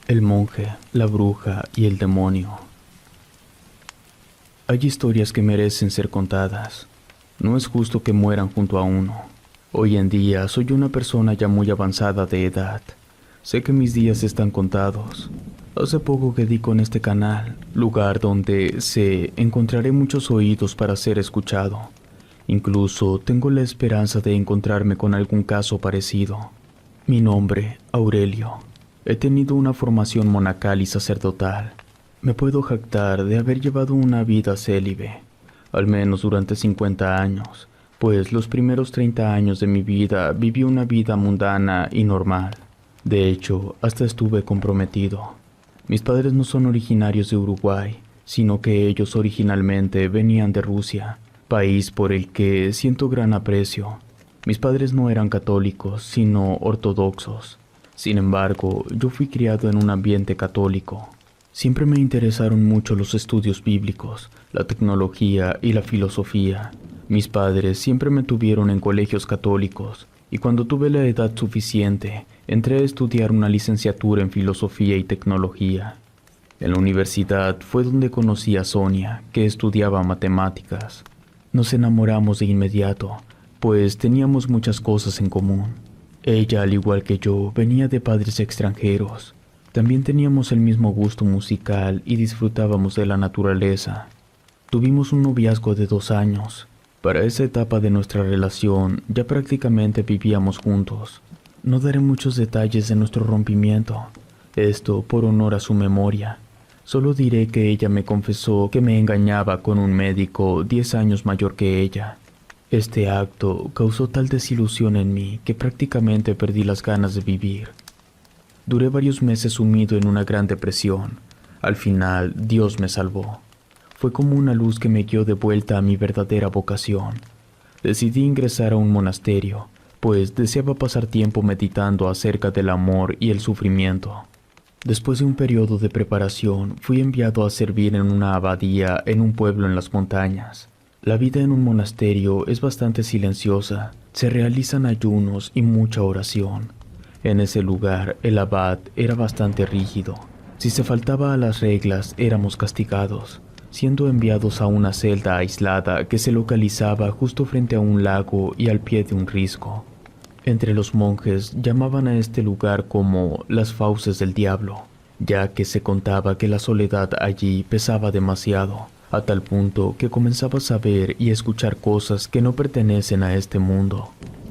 El monje, la bruja y el demonio. Hay historias que merecen ser contadas. No es justo que mueran junto a uno. Hoy en día soy una persona ya muy avanzada de edad. Sé que mis días están contados. Hace poco que di con este canal, lugar donde encontraré muchos oídos para ser escuchado. Incluso tengo la esperanza de encontrarme con algún caso parecido. Mi nombre, Aurelio. He tenido una formación monacal y sacerdotal. Me puedo jactar de haber llevado una vida célibe, al menos durante 50 años, pues los primeros 30 años de mi vida viví una vida mundana y normal. De hecho, hasta estuve comprometido. Mis padres no son originarios de Uruguay, sino que ellos originalmente venían de Rusia, país por el que siento gran aprecio. Mis padres no eran católicos, sino ortodoxos. Sin embargo, yo fui criado en un ambiente católico. Siempre me interesaron mucho los estudios bíblicos, la tecnología y la filosofía. Mis padres siempre me tuvieron en colegios católicos, y cuando tuve la edad suficiente, entré a estudiar una licenciatura en filosofía y tecnología. En la universidad fue donde conocí a Sonia, que estudiaba matemáticas. Nos enamoramos de inmediato, pues teníamos muchas cosas en común. Ella, al igual que yo, venía de padres extranjeros. También teníamos el mismo gusto musical y disfrutábamos de la naturaleza. Tuvimos un noviazgo de 2 años. Para esa etapa de nuestra relación, ya prácticamente vivíamos juntos. No daré muchos detalles de nuestro rompimiento, esto por honor a su memoria. Solo diré que ella me confesó que me engañaba con un médico 10 años mayor que ella. Este acto causó tal desilusión en mí que prácticamente perdí las ganas de vivir. Duré varios meses sumido en una gran depresión. Al final, Dios me salvó. Fue como una luz que me guió de vuelta a mi verdadera vocación. Decidí ingresar a un monasterio, pues deseaba pasar tiempo meditando acerca del amor y el sufrimiento. Después de un periodo de preparación, fui enviado a servir en una abadía en un pueblo en las montañas. La vida en un monasterio es bastante silenciosa, se realizan ayunos y mucha oración. En ese lugar, el abad era bastante rígido. Si se faltaba a las reglas, éramos castigados, siendo enviados a una celda aislada que se localizaba justo frente a un lago y al pie de un risco. Entre los monjes llamaban a este lugar como las fauces del diablo, ya que se contaba que la soledad allí pesaba demasiado, a tal punto que comenzabas a ver y escuchar cosas que no pertenecen a este mundo.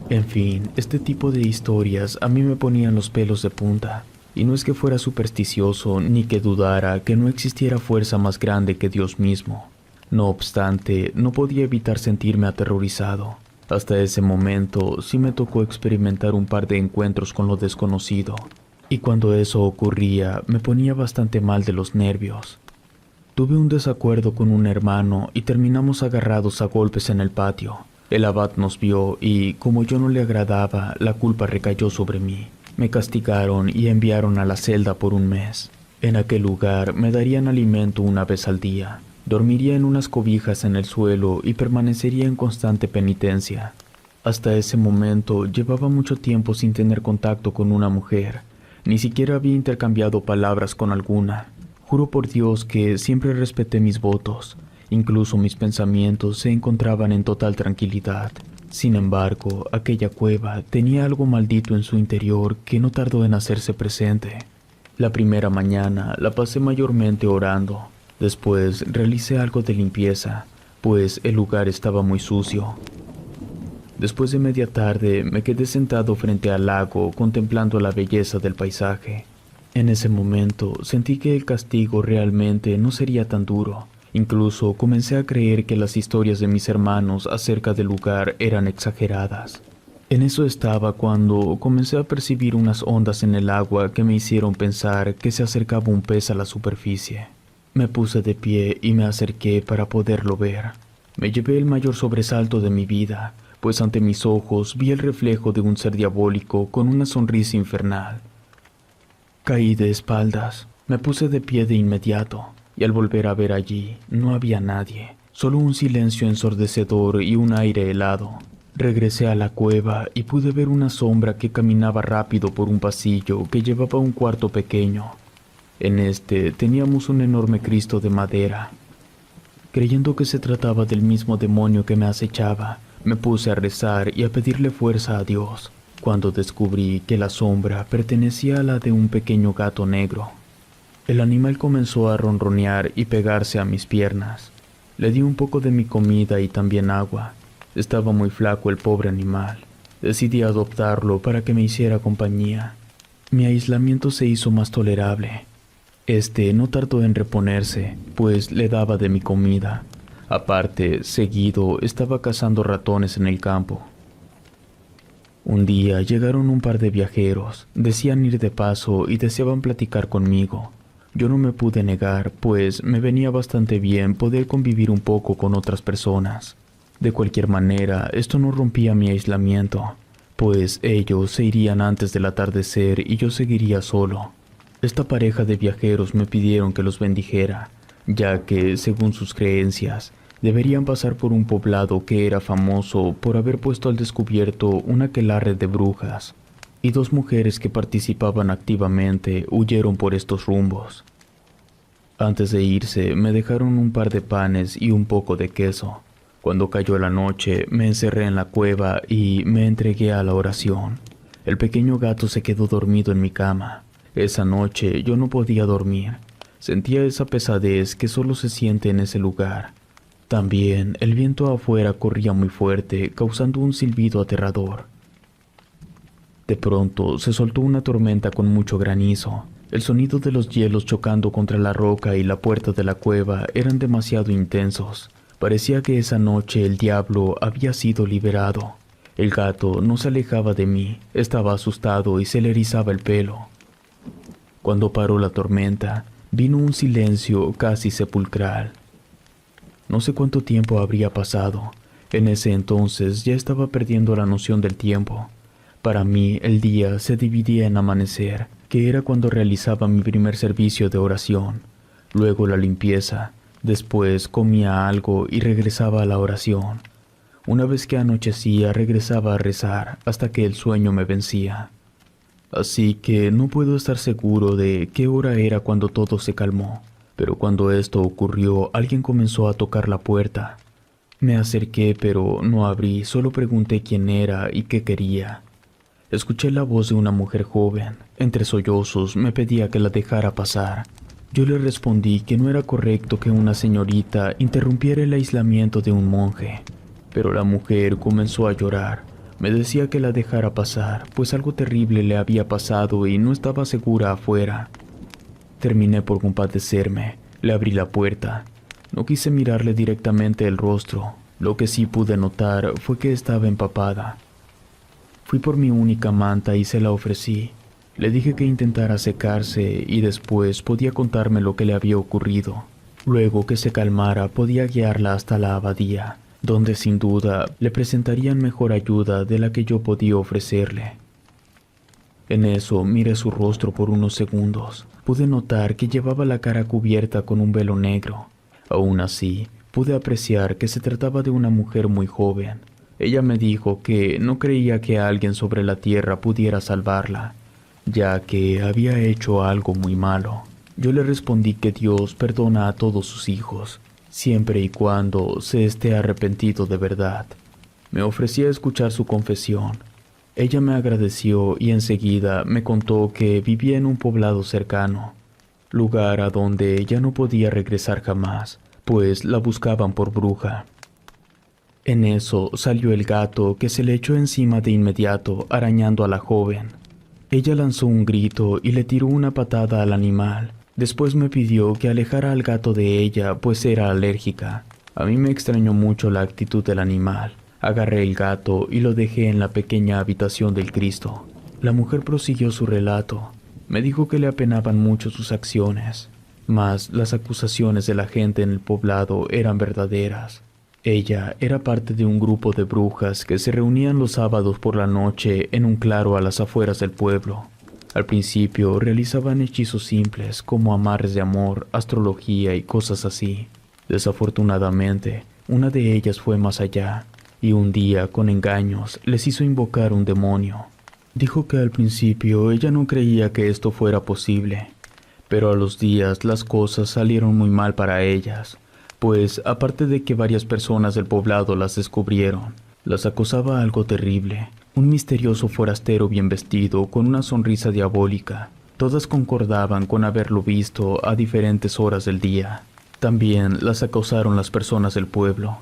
En fin, este tipo de historias a mí me ponían los pelos de punta, y no es que fuera supersticioso ni que dudara que no existiera fuerza más grande que Dios mismo. No obstante, no podía evitar sentirme aterrorizado. Hasta ese momento sí me tocó experimentar un par de encuentros con lo desconocido, y cuando eso ocurría me ponía bastante mal de los nervios. Tuve un desacuerdo con un hermano y terminamos agarrados a golpes en el patio. El abad nos vio y, como yo no le agradaba, la culpa recayó sobre mí. Me castigaron y enviaron a la celda por un mes. En aquel lugar me darían alimento una vez al día. Dormiría en unas cobijas en el suelo y permanecería en constante penitencia. Hasta ese momento llevaba mucho tiempo sin tener contacto con una mujer. Ni siquiera había intercambiado palabras con alguna. Juro por Dios que siempre respeté mis votos. Incluso mis pensamientos se encontraban en total tranquilidad. Sin embargo, aquella cueva tenía algo maldito en su interior que no tardó en hacerse presente. La primera mañana la pasé mayormente orando. Después realicé algo de limpieza, pues el lugar estaba muy sucio. Después de media tarde me quedé sentado frente al lago contemplando la belleza del paisaje. En ese momento sentí que el castigo realmente no sería tan duro. Incluso comencé a creer que las historias de mis hermanos acerca del lugar eran exageradas. En eso estaba cuando comencé a percibir unas ondas en el agua que me hicieron pensar que se acercaba un pez a la superficie. Me puse de pie y me acerqué para poderlo ver. Me llevé el mayor sobresalto de mi vida, pues ante mis ojos vi el reflejo de un ser diabólico con una sonrisa infernal. Caí de espaldas, me puse de pie de inmediato, y al volver a ver allí no había nadie, solo un silencio ensordecedor y un aire helado. Regresé a la cueva y pude ver una sombra que caminaba rápido por un pasillo que llevaba a un cuarto pequeño. En este teníamos un enorme Cristo de madera. Creyendo que se trataba del mismo demonio que me acechaba, me puse a rezar y a pedirle fuerza a Dios, cuando descubrí que la sombra pertenecía a la de un pequeño gato negro. El animal comenzó a ronronear y pegarse a mis piernas. Le di un poco de mi comida y también agua. Estaba muy flaco el pobre animal. Decidí adoptarlo para que me hiciera compañía. Mi aislamiento se hizo más tolerable. No tardó en reponerse, pues le daba de mi comida. Aparte, seguido, estaba cazando ratones en el campo. Un día llegaron un par de viajeros. Decían ir de paso y deseaban platicar conmigo. Yo no me pude negar, pues me venía bastante bien poder convivir un poco con otras personas. De cualquier manera, esto no rompía mi aislamiento, pues ellos se irían antes del atardecer y yo seguiría solo. Esta pareja de viajeros me pidieron que los bendijera, ya que, según sus creencias, deberían pasar por un poblado que era famoso por haber puesto al descubierto un aquelarre de brujas, y dos mujeres que participaban activamente huyeron por estos rumbos. Antes de irse, me dejaron un par de panes y un poco de queso. Cuando cayó la noche, me encerré en la cueva y me entregué a la oración. El pequeño gato se quedó dormido en mi cama. Esa noche yo no podía dormir. Sentía esa pesadez que solo se siente en ese lugar. También el viento afuera corría muy fuerte, causando un silbido aterrador. De pronto se soltó una tormenta con mucho granizo. El sonido de los hielos chocando contra la roca y la puerta de la cueva eran demasiado intensos. Parecía que esa noche el diablo había sido liberado. El gato no se alejaba de mí, estaba asustado y se le erizaba el pelo. Cuando paró la tormenta, vino un silencio casi sepulcral. No sé cuánto tiempo habría pasado. En ese entonces ya estaba perdiendo la noción del tiempo. Para mí el día se dividía en amanecer, que era cuando realizaba mi primer servicio de oración, luego la limpieza, después comía algo y regresaba a la oración. Una vez que anochecía regresaba a rezar hasta que el sueño me vencía. Así que no puedo estar seguro de qué hora era cuando todo se calmó, pero cuando esto ocurrió alguien comenzó a tocar la puerta. Me acerqué pero no abrí, solo pregunté quién era y qué quería. Escuché la voz de una mujer joven. Entre sollozos me pedía que la dejara pasar. Yo le respondí que no era correcto que una señorita interrumpiera el aislamiento de un monje. Pero la mujer comenzó a llorar. Me decía que la dejara pasar, pues algo terrible le había pasado y no estaba segura afuera. Terminé por compadecerme. Le abrí la puerta. No quise mirarle directamente el rostro. Lo que sí pude notar fue que estaba empapada. Fui por mi única manta y se la ofrecí. Le dije que intentara secarse y después podía contarme lo que le había ocurrido. Luego que se calmara podía guiarla hasta la abadía, donde sin duda le presentarían mejor ayuda de la que yo podía ofrecerle. En eso miré su rostro por unos segundos. Pude notar que llevaba la cara cubierta con un velo negro. Aún así, pude apreciar que se trataba de una mujer muy joven. Ella me dijo que no creía que alguien sobre la tierra pudiera salvarla, ya que había hecho algo muy malo. Yo le respondí que Dios perdona a todos sus hijos, siempre y cuando se esté arrepentido de verdad. Me ofrecí a escuchar su confesión. Ella me agradeció y enseguida me contó que vivía en un poblado cercano, lugar a donde ella no podía regresar jamás, pues la buscaban por bruja. En eso salió el gato, que se le echó encima de inmediato, arañando a la joven. Ella lanzó un grito y le tiró una patada al animal. Después me pidió que alejara al gato de ella, pues era alérgica. A mí me extrañó mucho la actitud del animal. Agarré el gato y lo dejé en la pequeña habitación del Cristo. La mujer prosiguió su relato. Me dijo que le apenaban mucho sus acciones, mas las acusaciones de la gente en el poblado eran verdaderas. Ella era parte de un grupo de brujas que se reunían los sábados por la noche en un claro a las afueras del pueblo. Al principio realizaban hechizos simples como amarres de amor, astrología y cosas así. Desafortunadamente, una de ellas fue más allá, y un día, con engaños, les hizo invocar un demonio. Dijo que al principio ella no creía que esto fuera posible, Pero a los días las cosas salieron muy mal para ellas, pues aparte de que varias personas del poblado las descubrieron, las acosaba algo terrible, un misterioso forastero bien vestido con una sonrisa diabólica. Todas concordaban con haberlo visto a diferentes horas del día. También las acosaron las personas del pueblo.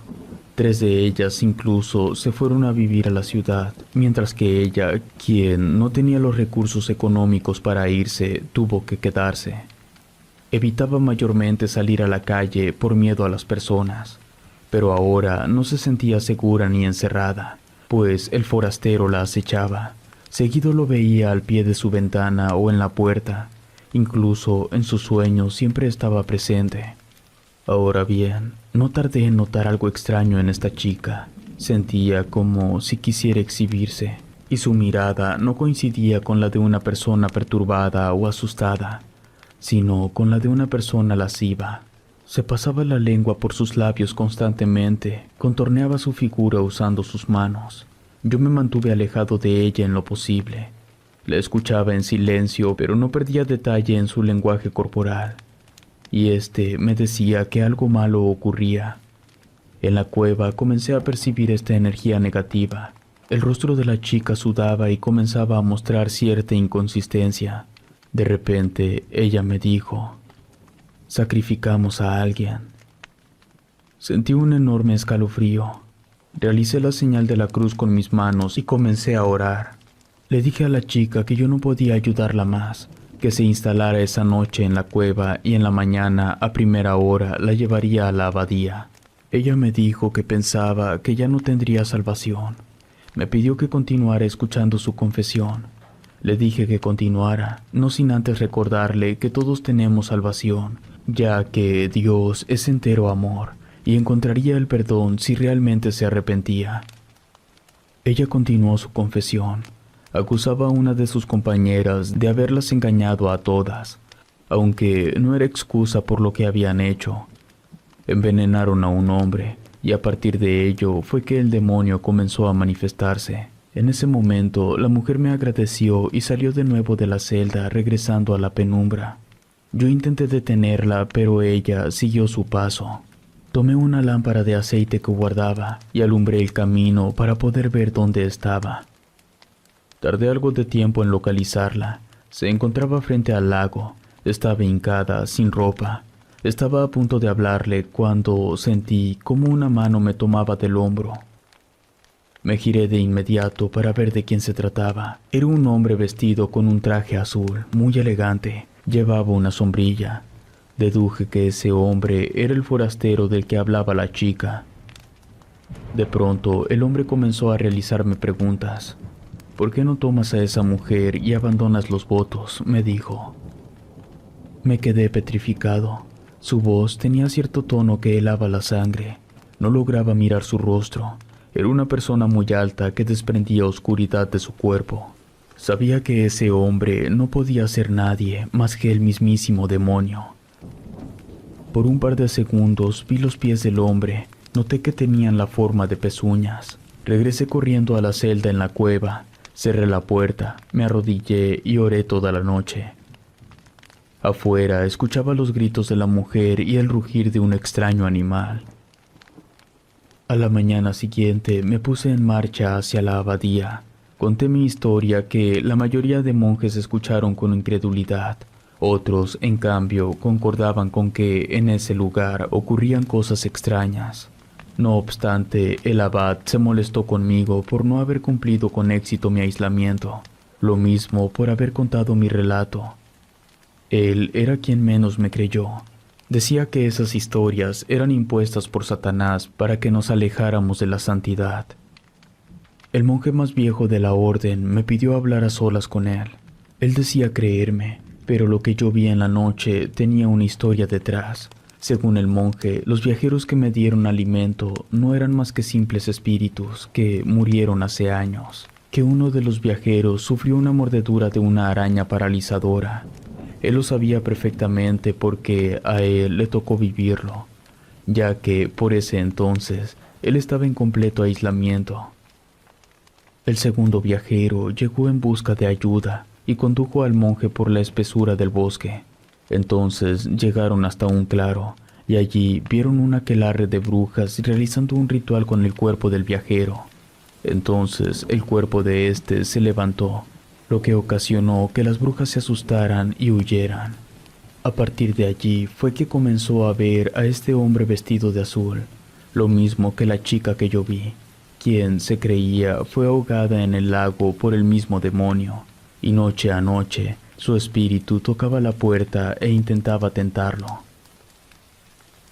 3 de ellas incluso se fueron a vivir a la ciudad, mientras que ella, quien no tenía los recursos económicos para irse, tuvo que quedarse. Evitaba mayormente salir a la calle por miedo a las personas, pero ahora no se sentía segura ni encerrada, pues el forastero la acechaba. Seguido lo veía al pie de su ventana o en la puerta, incluso en sus sueños siempre estaba presente. Ahora bien, no tardé en notar algo extraño en esta chica. Sentía como si quisiera exhibirse, y su mirada no coincidía con la de una persona perturbada o asustada, sino con la de una persona lasciva. Se pasaba la lengua por sus labios constantemente, contorneaba su figura usando sus manos. Yo me mantuve alejado de ella en lo posible. La escuchaba en silencio, pero no perdía detalle en su lenguaje corporal. Y me decía que algo malo ocurría. En la cueva comencé a percibir esta energía negativa. El rostro de la chica sudaba y comenzaba a mostrar cierta inconsistencia. De repente, ella me dijo: «Sacrificamos a alguien». Sentí un enorme escalofrío. Realicé la señal de la cruz con mis manos y comencé a orar. Le dije a la chica que yo no podía ayudarla más, que se instalara esa noche en la cueva y en la mañana a primera hora la llevaría a la abadía. Ella me dijo que pensaba que ya no tendría salvación. Me pidió que continuara escuchando su confesión. Le dije que continuara, no sin antes recordarle que todos tenemos salvación, ya que Dios es entero amor y encontraría el perdón si realmente se arrepentía. Ella continuó su confesión. Acusaba a una de sus compañeras de haberlas engañado a todas, aunque no era excusa por lo que habían hecho. Envenenaron a un hombre, y a partir de ello fue que el demonio comenzó a manifestarse. En ese momento, la mujer me agradeció y salió de nuevo de la celda, regresando a la penumbra. Yo intenté detenerla, pero ella siguió su paso. Tomé una lámpara de aceite que guardaba y alumbré el camino para poder ver dónde estaba. Tardé algo de tiempo en localizarla. Se encontraba frente al lago. Estaba hincada, sin ropa. Estaba a punto de hablarle cuando sentí como una mano me tomaba del hombro. Me giré de inmediato para ver de quién se trataba. Era un hombre vestido con un traje azul, muy elegante. Llevaba una sombrilla. Deduje que ese hombre era el forastero del que hablaba la chica. De pronto, el hombre comenzó a realizarme preguntas. «¿Por qué no tomas a esa mujer y abandonas los votos?», me dijo. Me quedé petrificado. Su voz tenía cierto tono que helaba la sangre. No lograba mirar su rostro. Era una persona muy alta que desprendía oscuridad de su cuerpo. Sabía que ese hombre no podía ser nadie más que el mismísimo demonio. Por un par de segundos vi los pies del hombre. Noté que tenían la forma de pezuñas. Regresé corriendo a la celda en la cueva. Cerré la puerta, me arrodillé y oré toda la noche. Afuera escuchaba los gritos de la mujer y el rugir de un extraño animal. A la mañana siguiente me puse en marcha hacia la abadía. Conté mi historia, que la mayoría de monjes escucharon con incredulidad. Otros, en cambio, concordaban con que en ese lugar ocurrían cosas extrañas. No obstante, el abad se molestó conmigo por no haber cumplido con éxito mi aislamiento, lo mismo por haber contado mi relato. Él era quien menos me creyó. Decía que esas historias eran impuestas por Satanás para que nos alejáramos de la santidad. El monje más viejo de la orden me pidió hablar a solas con él. Él decía creerme, pero lo que yo vi en la noche tenía una historia detrás. Según el monje, los viajeros que me dieron alimento no eran más que simples espíritus que murieron hace años. Que uno de los viajeros sufrió una mordedura de una araña paralizadora. Él lo sabía perfectamente porque a él le tocó vivirlo, ya que por ese entonces él estaba en completo aislamiento. El segundo viajero llegó en busca de ayuda y condujo al monje por la espesura del bosque. Entonces llegaron hasta un claro, y allí vieron un aquelarre de brujas realizando un ritual con el cuerpo del viajero. Entonces el cuerpo de éste se levantó, lo que ocasionó que las brujas se asustaran y huyeran. A partir de allí fue que comenzó a ver a este hombre vestido de azul, lo mismo que la chica que yo vi, quien se creía fue ahogada en el lago por el mismo demonio, y noche a noche su espíritu tocaba la puerta e intentaba tentarlo.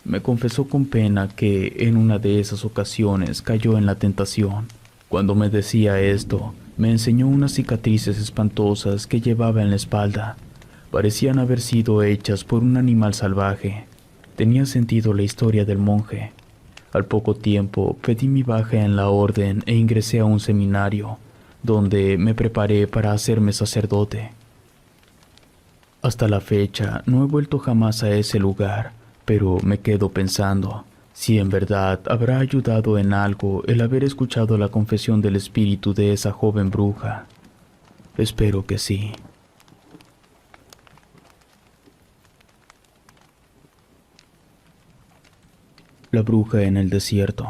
Me confesó con pena que en una de esas ocasiones cayó en la tentación. Cuando me decía esto, me enseñó unas cicatrices espantosas que llevaba en la espalda. Parecían haber sido hechas por un animal salvaje. Tenía sentido la historia del monje. Al poco tiempo pedí mi baja en la orden e ingresé a un seminario, donde me preparé para hacerme sacerdote. Hasta la fecha no he vuelto jamás a ese lugar, pero me quedo pensando si en verdad habrá ayudado en algo el haber escuchado la confesión del espíritu de esa joven bruja. Espero que sí. La bruja en el desierto.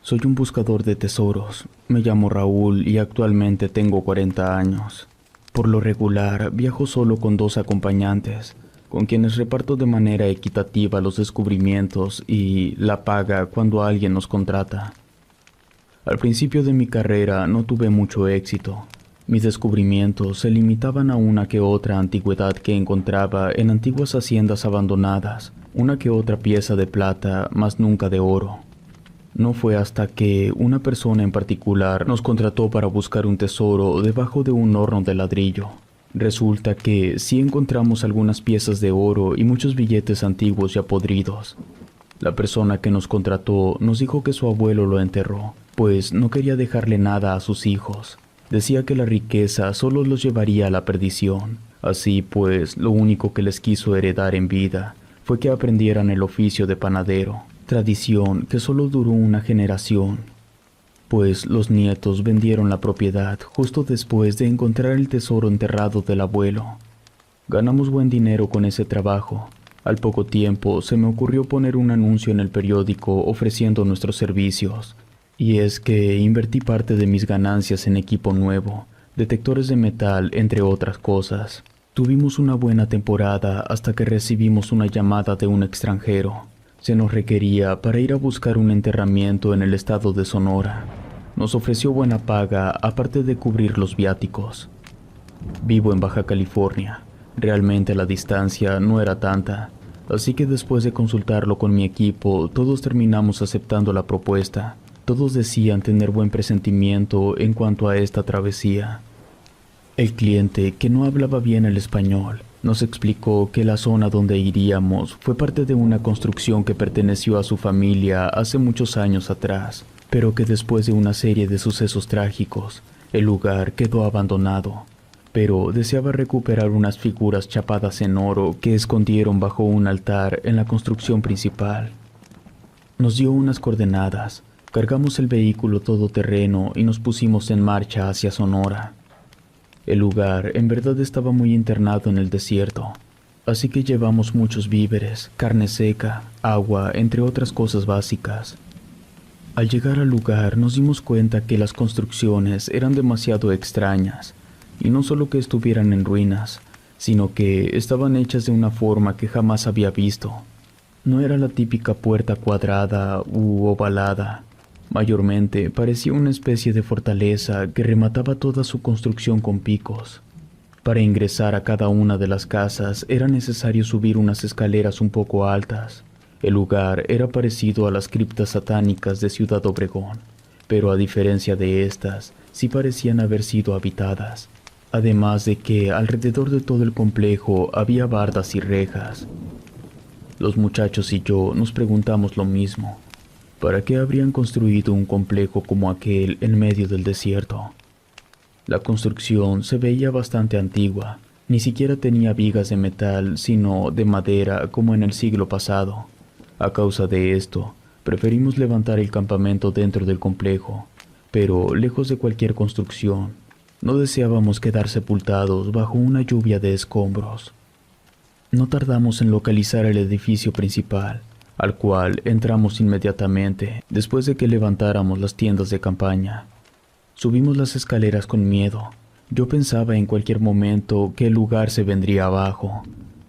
Soy un buscador de tesoros. Me llamo Raúl y actualmente tengo 40 años. Por lo regular, viajo solo con 2 acompañantes, con quienes reparto de manera equitativa los descubrimientos y la paga cuando alguien nos contrata. Al principio de mi carrera no tuve mucho éxito. Mis descubrimientos se limitaban a una que otra antigüedad que encontraba en antiguas haciendas abandonadas, una que otra pieza de plata, mas nunca de oro. No fue hasta que una persona en particular nos contrató para buscar un tesoro debajo de un horno de ladrillo. Resulta que sí encontramos algunas piezas de oro y muchos billetes antiguos ya podridos. La persona que nos contrató nos dijo que su abuelo lo enterró, pues no quería dejarle nada a sus hijos. Decía que la riqueza solo los llevaría a la perdición. Así pues, lo único que les quiso heredar en vida fue que aprendieran el oficio de panadero, tradición que solo duró una generación, pues los nietos vendieron la propiedad justo después de encontrar el tesoro enterrado del abuelo. Ganamos buen dinero con ese trabajo. Al poco tiempo se me ocurrió poner un anuncio en el periódico ofreciendo nuestros servicios, y es que invertí parte de mis ganancias en equipo nuevo, detectores de metal, entre otras cosas. Tuvimos una buena temporada hasta que recibimos una llamada de un extranjero. Se nos requería para ir a buscar un enterramiento en el estado de Sonora. Nos ofreció buena paga aparte de cubrir los viáticos. Vivo en Baja California. Realmente la distancia no era tanta, así que después de consultarlo con mi equipo, todos terminamos aceptando la propuesta. Todos decían tener buen presentimiento en cuanto a esta travesía. El cliente, que no hablaba bien el español, nos explicó que la zona donde iríamos fue parte de una construcción que perteneció a su familia hace muchos años atrás, pero que después de una serie de sucesos trágicos, el lugar quedó abandonado. Pero deseaba recuperar unas figuras chapadas en oro que escondieron bajo un altar en la construcción principal. Nos dio unas coordenadas, cargamos el vehículo todoterreno y nos pusimos en marcha hacia Sonora. El lugar en verdad estaba muy internado en el desierto, así que llevamos muchos víveres, carne seca, agua, entre otras cosas básicas. Al llegar al lugar nos dimos cuenta que las construcciones eran demasiado extrañas, y no solo que estuvieran en ruinas, sino que estaban hechas de una forma que jamás había visto. No era la típica puerta cuadrada u ovalada. Mayormente parecía una especie de fortaleza que remataba toda su construcción con picos. Para ingresar a cada una de las casas era necesario subir unas escaleras un poco altas. El lugar era parecido a las criptas satánicas de Ciudad Obregón, pero a diferencia de estas, sí parecían haber sido habitadas. Además de que alrededor de todo el complejo había bardas y rejas. Los muchachos y yo nos preguntamos lo mismo. ¿Para qué habrían construido un complejo como aquel en medio del desierto? La construcción se veía bastante antigua. Ni siquiera tenía vigas de metal, sino de madera como en el siglo pasado. A causa de esto, preferimos levantar el campamento dentro del complejo, pero lejos de cualquier construcción. No deseábamos quedar sepultados bajo una lluvia de escombros. No tardamos en localizar el edificio principal, al cual entramos inmediatamente después de que levantáramos las tiendas de campaña. Subimos las escaleras con miedo. Yo pensaba en cualquier momento que el lugar se vendría abajo.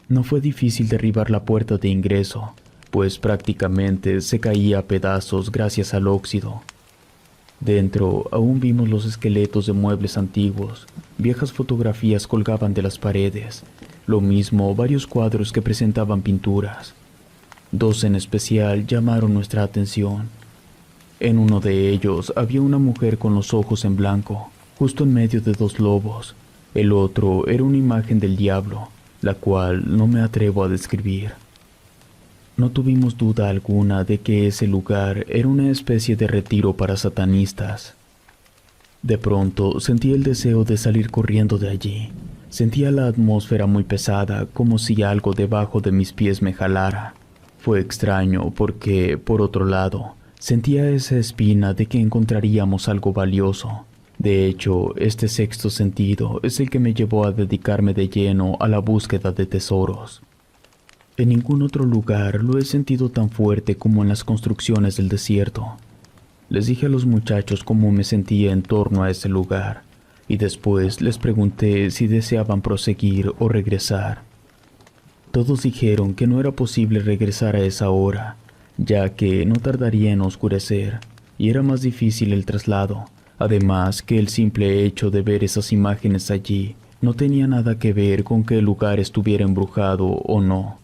No fue difícil derribar la puerta de ingreso, pues prácticamente se caía a pedazos gracias al óxido. Dentro aún vimos los esqueletos de muebles antiguos, viejas fotografías colgaban de las paredes, lo mismo varios cuadros que presentaban pinturas. Dos en especial llamaron nuestra atención. En uno de ellos había una mujer con los ojos en blanco, justo en medio de dos lobos. El otro era una imagen del diablo, la cual no me atrevo a describir. No tuvimos duda alguna de que ese lugar era una especie de retiro para satanistas. De pronto sentí el deseo de salir corriendo de allí. Sentía la atmósfera muy pesada, como si algo debajo de mis pies me jalara. Fue extraño porque, por otro lado, sentía esa espina de que encontraríamos algo valioso. De hecho, este sexto sentido es el que me llevó a dedicarme de lleno a la búsqueda de tesoros. En ningún otro lugar lo he sentido tan fuerte como en las construcciones del desierto. Les dije a los muchachos cómo me sentía en torno a ese lugar, y después les pregunté si deseaban proseguir o regresar. Todos dijeron que no era posible regresar a esa hora, ya que no tardaría en oscurecer, y era más difícil el traslado. Además que el simple hecho de ver esas imágenes allí no tenía nada que ver con que el lugar estuviera embrujado o no.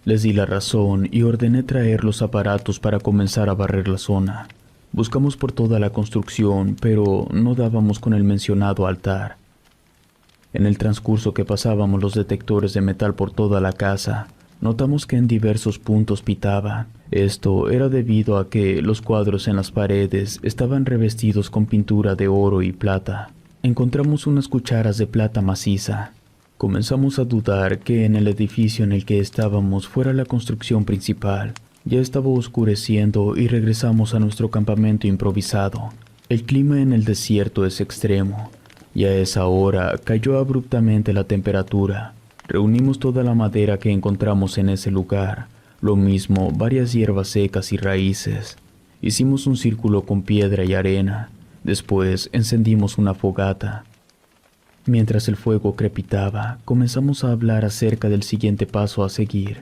Les di la razón y ordené traer los aparatos para comenzar a barrer la zona. Buscamos por toda la construcción, pero no dábamos con el mencionado altar. En el transcurso que pasábamos los detectores de metal por toda la casa, notamos que en diversos puntos pitaban. Esto era debido a que los cuadros en las paredes estaban revestidos con pintura de oro y plata. Encontramos unas cucharas de plata maciza. Comenzamos a dudar que en el edificio en el que estábamos fuera la construcción principal. Ya estaba oscureciendo y regresamos a nuestro campamento improvisado. El clima en el desierto es extremo, y a esa hora cayó abruptamente la temperatura. Reunimos toda la madera que encontramos en ese lugar, lo mismo varias hierbas secas y raíces. Hicimos un círculo con piedra y arena. Después encendimos una fogata. Mientras el fuego crepitaba, comenzamos a hablar acerca del siguiente paso a seguir.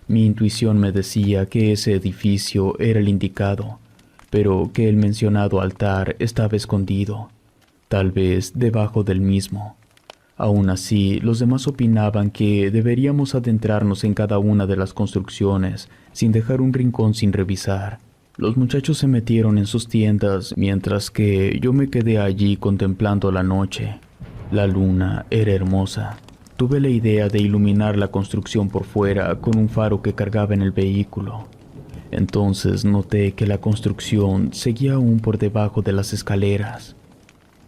Mi intuición me decía que ese edificio era el indicado, pero que el mencionado altar estaba escondido, tal vez debajo del mismo. Aún así, los demás opinaban que deberíamos adentrarnos en cada una de las construcciones sin dejar un rincón sin revisar. Los muchachos se metieron en sus tiendas mientras que yo me quedé allí contemplando la noche. La luna era hermosa. Tuve la idea de iluminar la construcción por fuera con un faro que cargaba en el vehículo. Entonces noté que la construcción seguía aún por debajo de las escaleras,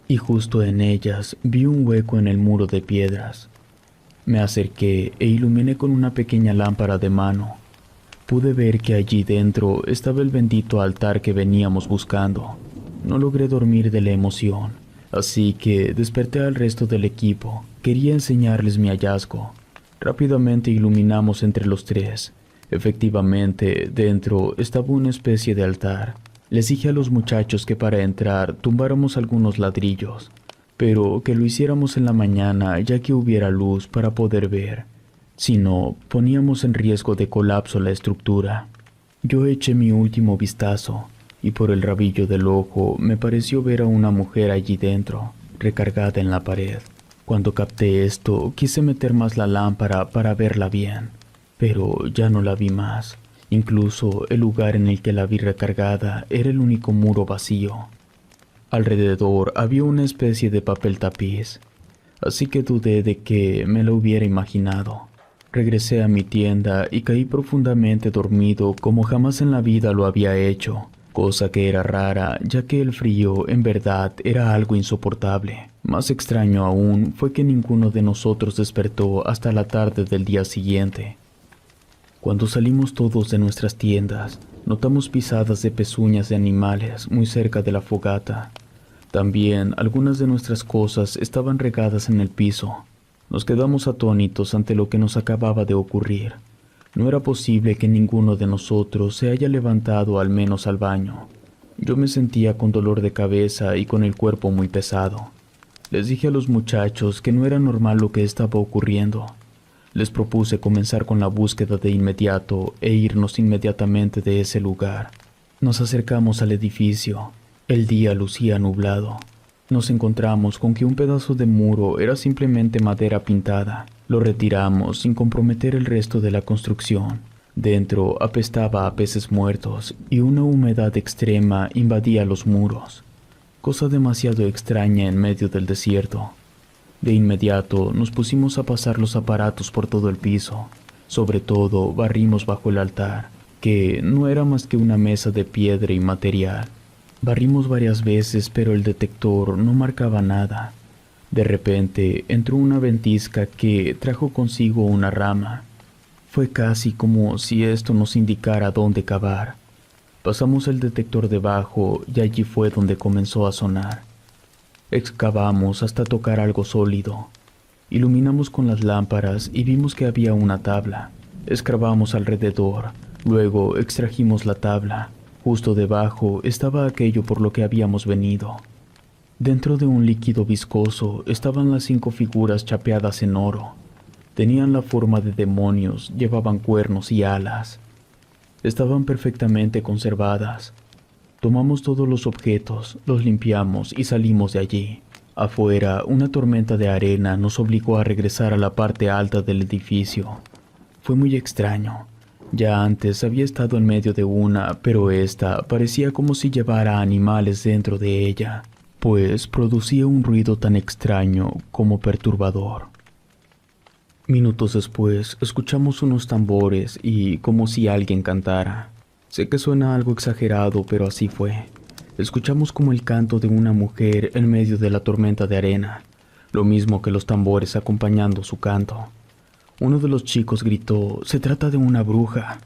y justo en ellas vi un hueco en el muro de piedras. Me acerqué e iluminé con una pequeña lámpara de mano. Pude ver que allí dentro estaba el bendito altar que veníamos buscando. No logré dormir de la emoción, así que desperté al resto del equipo. Quería enseñarles mi hallazgo. Rápidamente iluminamos entre los tres. Efectivamente, dentro estaba una especie de altar. Les dije a los muchachos que para entrar tumbáramos algunos ladrillos, pero que lo hiciéramos en la mañana ya que hubiera luz para poder ver. Si no, poníamos en riesgo de colapso la estructura. Yo eché mi último vistazo, y por el rabillo del ojo me pareció ver a una mujer allí dentro, recargada en la pared. Cuando capté esto, quise meter más la lámpara para verla bien, pero ya no la vi más. Incluso el lugar en el que la vi recargada era el único muro vacío. Alrededor había una especie de papel tapiz, así que dudé de que me lo hubiera imaginado. Regresé a mi tienda y caí profundamente dormido como jamás en la vida lo había hecho, cosa que era rara ya que el frío en verdad era algo insoportable. Más extraño aún fue que ninguno de nosotros despertó hasta la tarde del día siguiente. Cuando salimos todos de nuestras tiendas, notamos pisadas de pezuñas de animales muy cerca de la fogata. También algunas de nuestras cosas estaban regadas en el piso. Nos quedamos atónitos ante lo que nos acababa de ocurrir. No era posible que ninguno de nosotros se haya levantado al menos al baño. Yo me sentía con dolor de cabeza y con el cuerpo muy pesado. Les dije a los muchachos que no era normal lo que estaba ocurriendo. Les propuse comenzar con la búsqueda de inmediato e irnos inmediatamente de ese lugar. Nos acercamos al edificio. El día lucía nublado. Nos encontramos con que un pedazo de muro era simplemente madera pintada. Lo retiramos sin comprometer el resto de la construcción. Dentro apestaba a peces muertos y una humedad extrema invadía los muros, cosa demasiado extraña en medio del desierto. De inmediato nos pusimos a pasar los aparatos por todo el piso. Sobre todo barrimos bajo el altar, que no era más que una mesa de piedra y material. Barrimos varias veces, pero el detector no marcaba nada. De repente entró una ventisca que trajo consigo una rama. Fue casi como si esto nos indicara dónde cavar. Pasamos el detector debajo y allí fue donde comenzó a sonar. Excavamos hasta tocar algo sólido. Iluminamos con las lámparas y vimos que había una tabla. Escarbamos alrededor, luego extrajimos la tabla. Justo debajo estaba aquello por lo que habíamos venido. Dentro de un líquido viscoso estaban las 5 figuras chapeadas en oro. Tenían la forma de demonios, llevaban cuernos y alas. Estaban perfectamente conservadas. Tomamos todos los objetos, los limpiamos y salimos de allí. Afuera, una tormenta de arena nos obligó a regresar a la parte alta del edificio. Fue muy extraño. Ya antes había estado en medio de una, pero esta parecía como si llevara animales dentro de ella, pues producía un ruido tan extraño como perturbador. Minutos después, escuchamos unos tambores y como si alguien cantara. Sé que suena algo exagerado, pero así fue. Escuchamos como el canto de una mujer en medio de la tormenta de arena, lo mismo que los tambores acompañando su canto. Uno de los chicos gritó: «Se trata de una bruja»,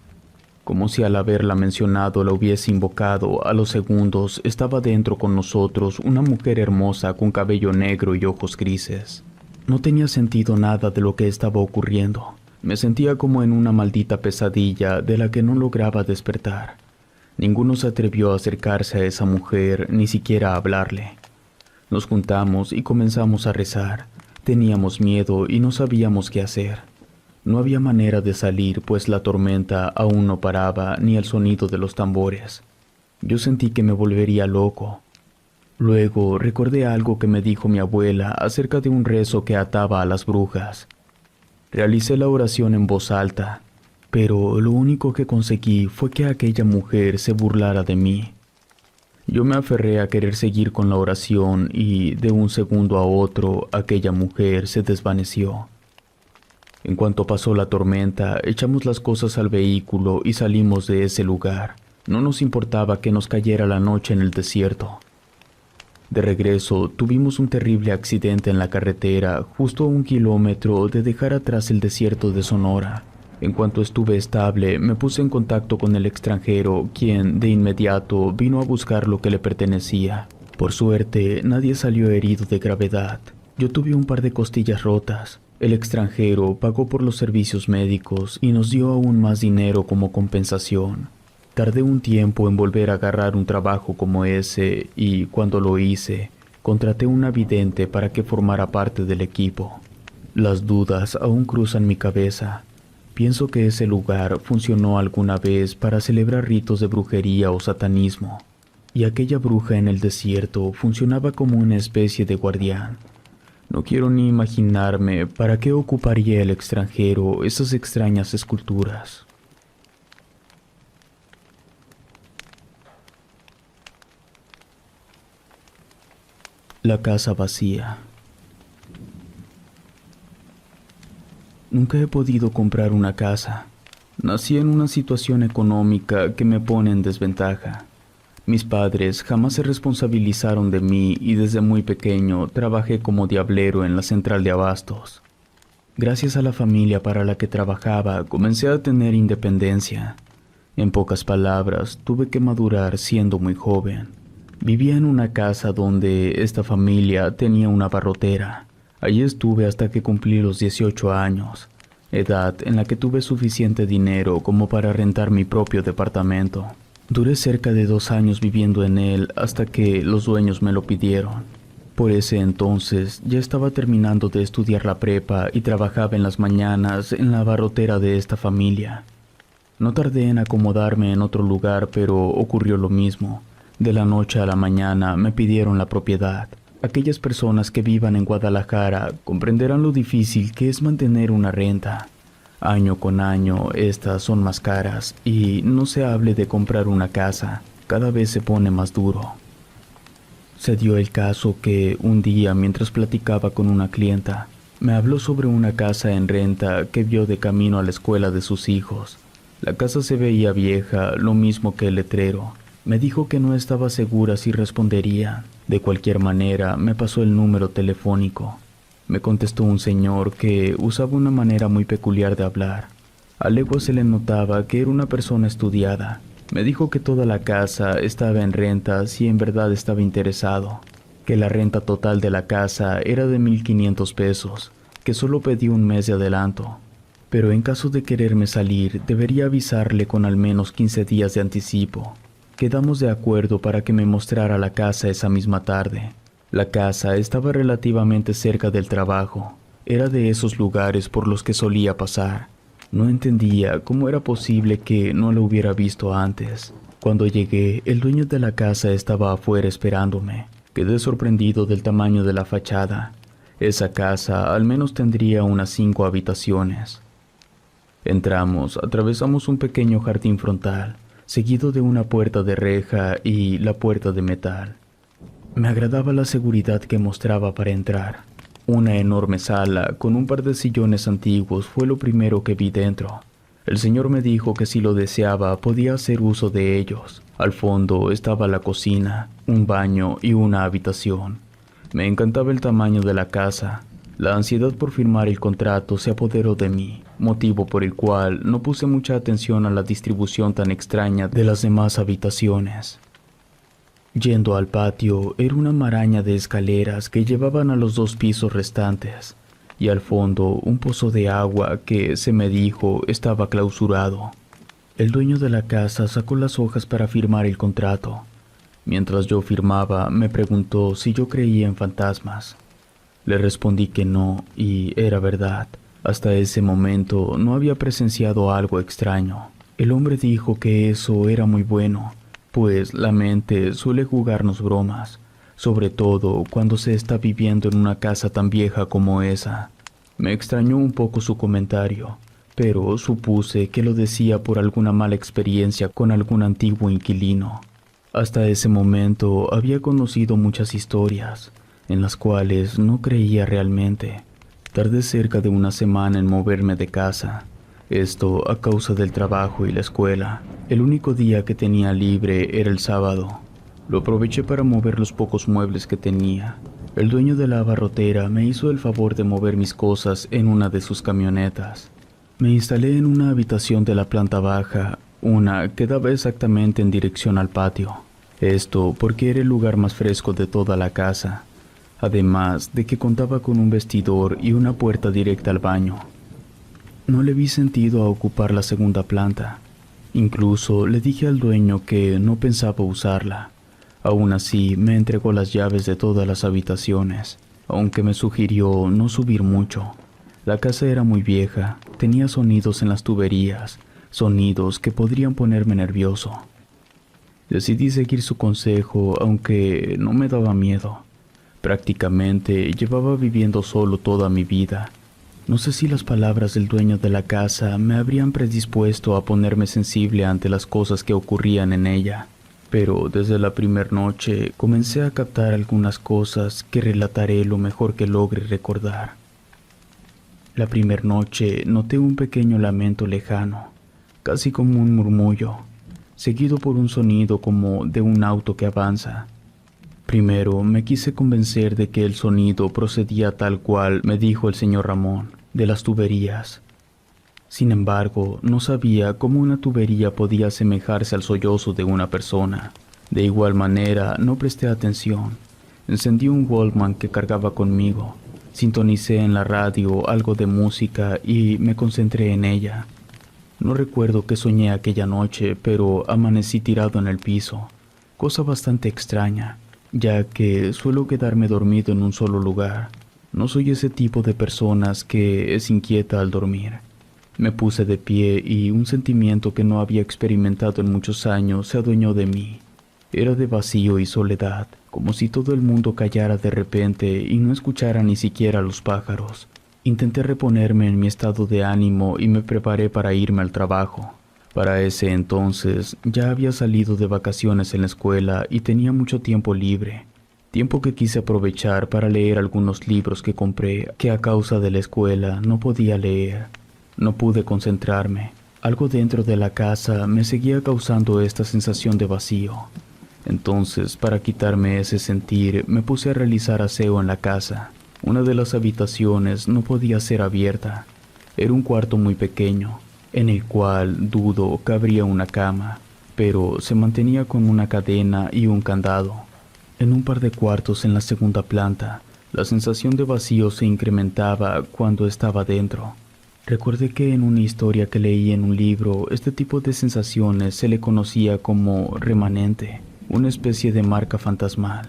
como si al haberla mencionado la hubiese invocado. A los segundos estaba dentro con nosotros una mujer hermosa con cabello negro y ojos grises. No tenía sentido nada de lo que estaba ocurriendo. Me sentía como en una maldita pesadilla de la que no lograba despertar. Ninguno se atrevió a acercarse a esa mujer, ni siquiera a hablarle. Nos juntamos y comenzamos a rezar. Teníamos miedo y no sabíamos qué hacer. No había manera de salir, pues la tormenta aún no paraba, ni el sonido de los tambores. Yo sentí que me volvería loco. Luego recordé algo que me dijo mi abuela acerca de un rezo que ataba a las brujas. Realicé la oración en voz alta, pero lo único que conseguí fue que aquella mujer se burlara de mí. Yo me aferré a querer seguir con la oración y, de un segundo a otro, aquella mujer se desvaneció. En cuanto pasó la tormenta, echamos las cosas al vehículo y salimos de ese lugar. No nos importaba que nos cayera la noche en el desierto. De regreso, tuvimos un terrible accidente en la carretera, justo a 1 kilómetro de dejar atrás el desierto de Sonora. En cuanto estuve estable, me puse en contacto con el extranjero, quien de inmediato vino a buscar lo que le pertenecía. Por suerte, nadie salió herido de gravedad. Yo tuve un par de costillas rotas. El extranjero pagó por los servicios médicos y nos dio aún más dinero como compensación. Tardé un tiempo en volver a agarrar un trabajo como ese y, cuando lo hice, contraté una vidente para que formara parte del equipo. Las dudas aún cruzan mi cabeza. Pienso que ese lugar funcionó alguna vez para celebrar ritos de brujería o satanismo, y aquella bruja en el desierto funcionaba como una especie de guardián. No quiero ni imaginarme para qué ocuparía el extranjero esas extrañas esculturas. La casa vacía. Nunca he podido comprar una casa. Nací en una situación económica que me pone en desventaja. Mis padres jamás se responsabilizaron de mí y desde muy pequeño trabajé como diablero en la central de abastos. Gracias a la familia para la que trabajaba, comencé a tener independencia. En pocas palabras, tuve que madurar siendo muy joven. Vivía en una casa donde esta familia tenía una abarrotera. Allí estuve hasta que cumplí los 18 años, edad en la que tuve suficiente dinero como para rentar mi propio departamento. Duré cerca de 2 años viviendo en él hasta que los dueños me lo pidieron. Por ese entonces ya estaba terminando de estudiar la prepa y trabajaba en las mañanas en la abarrotera de esta familia. No tardé en acomodarme en otro lugar, pero ocurrió lo mismo. De la noche a la mañana me pidieron la propiedad. Aquellas personas que vivan en Guadalajara comprenderán lo difícil que es mantener una renta. Año con año, estas son más caras y no se hable de comprar una casa, cada vez se pone más duro. Se dio el caso que un día, mientras platicaba con una clienta, me habló sobre una casa en renta que vio de camino a la escuela de sus hijos. La casa se veía vieja, lo mismo que el letrero. Me dijo que no estaba segura si respondería. De cualquier manera, me pasó el número telefónico. Me contestó un señor que usaba una manera muy peculiar de hablar. A leguas se le notaba que era una persona estudiada. Me dijo que toda la casa estaba en renta si en verdad estaba interesado, que la renta total de la casa era de 1,500 pesos, que solo pedí un mes de adelanto. Pero en caso de quererme salir, debería avisarle con al menos 15 días de anticipo. Quedamos de acuerdo para que me mostrara la casa esa misma tarde. La casa estaba relativamente cerca del trabajo. Era de esos lugares por los que solía pasar. No entendía cómo era posible que no lo hubiera visto antes. Cuando llegué, el dueño de la casa estaba afuera esperándome. Quedé sorprendido del tamaño de la fachada. Esa casa al menos tendría unas 5 habitaciones. Entramos, atravesamos un pequeño jardín frontal, seguido de una puerta de reja y la puerta de metal. Me agradaba la seguridad que mostraba para entrar. Una enorme sala con un par de sillones antiguos fue lo primero que vi dentro. El señor me dijo que si lo deseaba podía hacer uso de ellos. Al fondo estaba la cocina, un baño y una habitación. Me encantaba el tamaño de la casa. La ansiedad por firmar el contrato se apoderó de mí, motivo por el cual no puse mucha atención a la distribución tan extraña de las demás habitaciones. Yendo al patio, era una maraña de escaleras que llevaban a los 2 pisos restantes, y al fondo un pozo de agua que, se me dijo, estaba clausurado. El dueño de la casa sacó las hojas para firmar el contrato. Mientras yo firmaba, me preguntó si yo creía en fantasmas. Le respondí que no, y era verdad. Hasta ese momento no había presenciado algo extraño. El hombre dijo que eso era muy bueno, pues la mente suele jugarnos bromas, sobre todo cuando se está viviendo en una casa tan vieja como esa. Me extrañó un poco su comentario, pero supuse que lo decía por alguna mala experiencia con algún antiguo inquilino. Hasta ese momento había conocido muchas historias, en las cuales no creía realmente. Tardé cerca de una semana en moverme de casa. Esto a causa del trabajo y la escuela. El único día que tenía libre era el sábado. Lo aproveché para mover los pocos muebles que tenía. El dueño de la abarrotera me hizo el favor de mover mis cosas en una de sus camionetas. Me instalé en una habitación de la planta baja, una que daba exactamente en dirección al patio. Esto porque era el lugar más fresco de toda la casa, además de que contaba con un vestidor y una puerta directa al baño. No le vi sentido a ocupar la segunda planta. Incluso le dije al dueño que no pensaba usarla. Aún así, me entregó las llaves de todas las habitaciones, aunque me sugirió no subir mucho. La casa era muy vieja, tenía sonidos en las tuberías, sonidos que podrían ponerme nervioso. Decidí seguir su consejo, aunque no me daba miedo. Prácticamente llevaba viviendo solo toda mi vida. No sé si las palabras del dueño de la casa me habrían predispuesto a ponerme sensible ante las cosas que ocurrían en ella, pero desde la primera noche comencé a captar algunas cosas que relataré lo mejor que logre recordar. La primera noche noté un pequeño lamento lejano, casi como un murmullo, seguido por un sonido como de un auto que avanza. Primero me quise convencer de que el sonido procedía tal cual me dijo el señor Ramón, de las tuberías. Sin embargo, no sabía cómo una tubería podía asemejarse al sollozo de una persona. De igual manera, no presté atención. Encendí un Walkman que cargaba conmigo, sintonicé en la radio algo de música y me concentré en ella. No recuerdo qué soñé aquella noche, pero amanecí tirado en el piso, cosa bastante extraña, ya que suelo quedarme dormido en un solo lugar. No soy ese tipo de personas que es inquieta al dormir. Me puse de pie y un sentimiento que no había experimentado en muchos años se adueñó de mí. Era de vacío y soledad, como si todo el mundo callara de repente y no escuchara ni siquiera a los pájaros. Intenté reponerme en mi estado de ánimo y me preparé para irme al trabajo. Para ese entonces ya había salido de vacaciones en la escuela y tenía mucho tiempo libre. Tiempo que quise aprovechar para leer algunos libros que compré que a causa de la escuela no podía leer. No pude concentrarme. Algo dentro de la casa me seguía causando esta sensación de vacío. Entonces, para quitarme ese sentir, me puse a realizar aseo en la casa. Una de las habitaciones no podía ser abierta. Era un cuarto muy pequeño, en el cual dudo cabría una cama, pero se mantenía con una cadena y un candado. En un par de cuartos en la segunda planta, la sensación de vacío se incrementaba cuando estaba dentro. Recuerdé que en una historia que leí en un libro, este tipo de sensaciones se le conocía como remanente, una especie de marca fantasmal,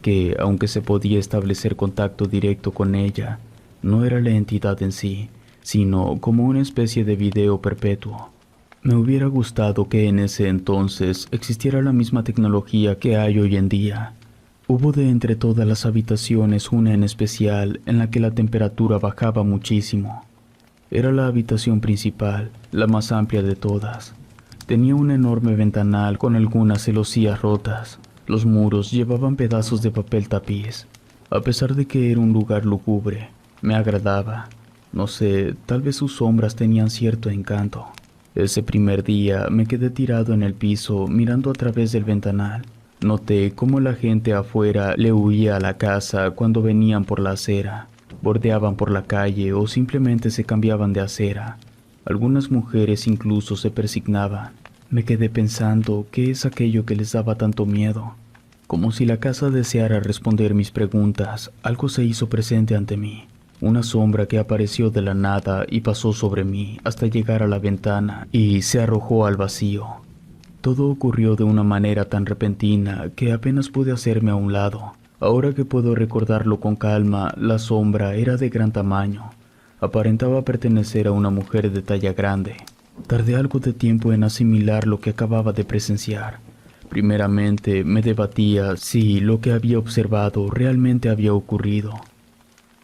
que, aunque se podía establecer contacto directo con ella, no era la entidad en sí, sino como una especie de video perpetuo. Me hubiera gustado que en ese entonces existiera la misma tecnología que hay hoy en día. Hubo de entre todas las habitaciones una en especial en la que la temperatura bajaba muchísimo. Era la habitación principal, la más amplia de todas. Tenía un enorme ventanal con algunas celosías rotas. Los muros llevaban pedazos de papel tapiz. A pesar de que era un lugar lúgubre, me agradaba. No sé, tal vez sus sombras tenían cierto encanto. Ese primer día me quedé tirado en el piso mirando a través del ventanal. Noté cómo la gente afuera le huía a la casa cuando venían por la acera, bordeaban por la calle o simplemente se cambiaban de acera. Algunas mujeres incluso se persignaban. Me quedé pensando qué es aquello que les daba tanto miedo. Como si la casa deseara responder mis preguntas, algo se hizo presente ante mí. Una sombra que apareció de la nada y pasó sobre mí hasta llegar a la ventana y se arrojó al vacío. Todo ocurrió de una manera tan repentina que apenas pude hacerme a un lado. Ahora que puedo recordarlo con calma, la sombra era de gran tamaño. Aparentaba pertenecer a una mujer de talla grande. Tardé algo de tiempo en asimilar lo que acababa de presenciar. Primeramente me debatía si lo que había observado realmente había ocurrido.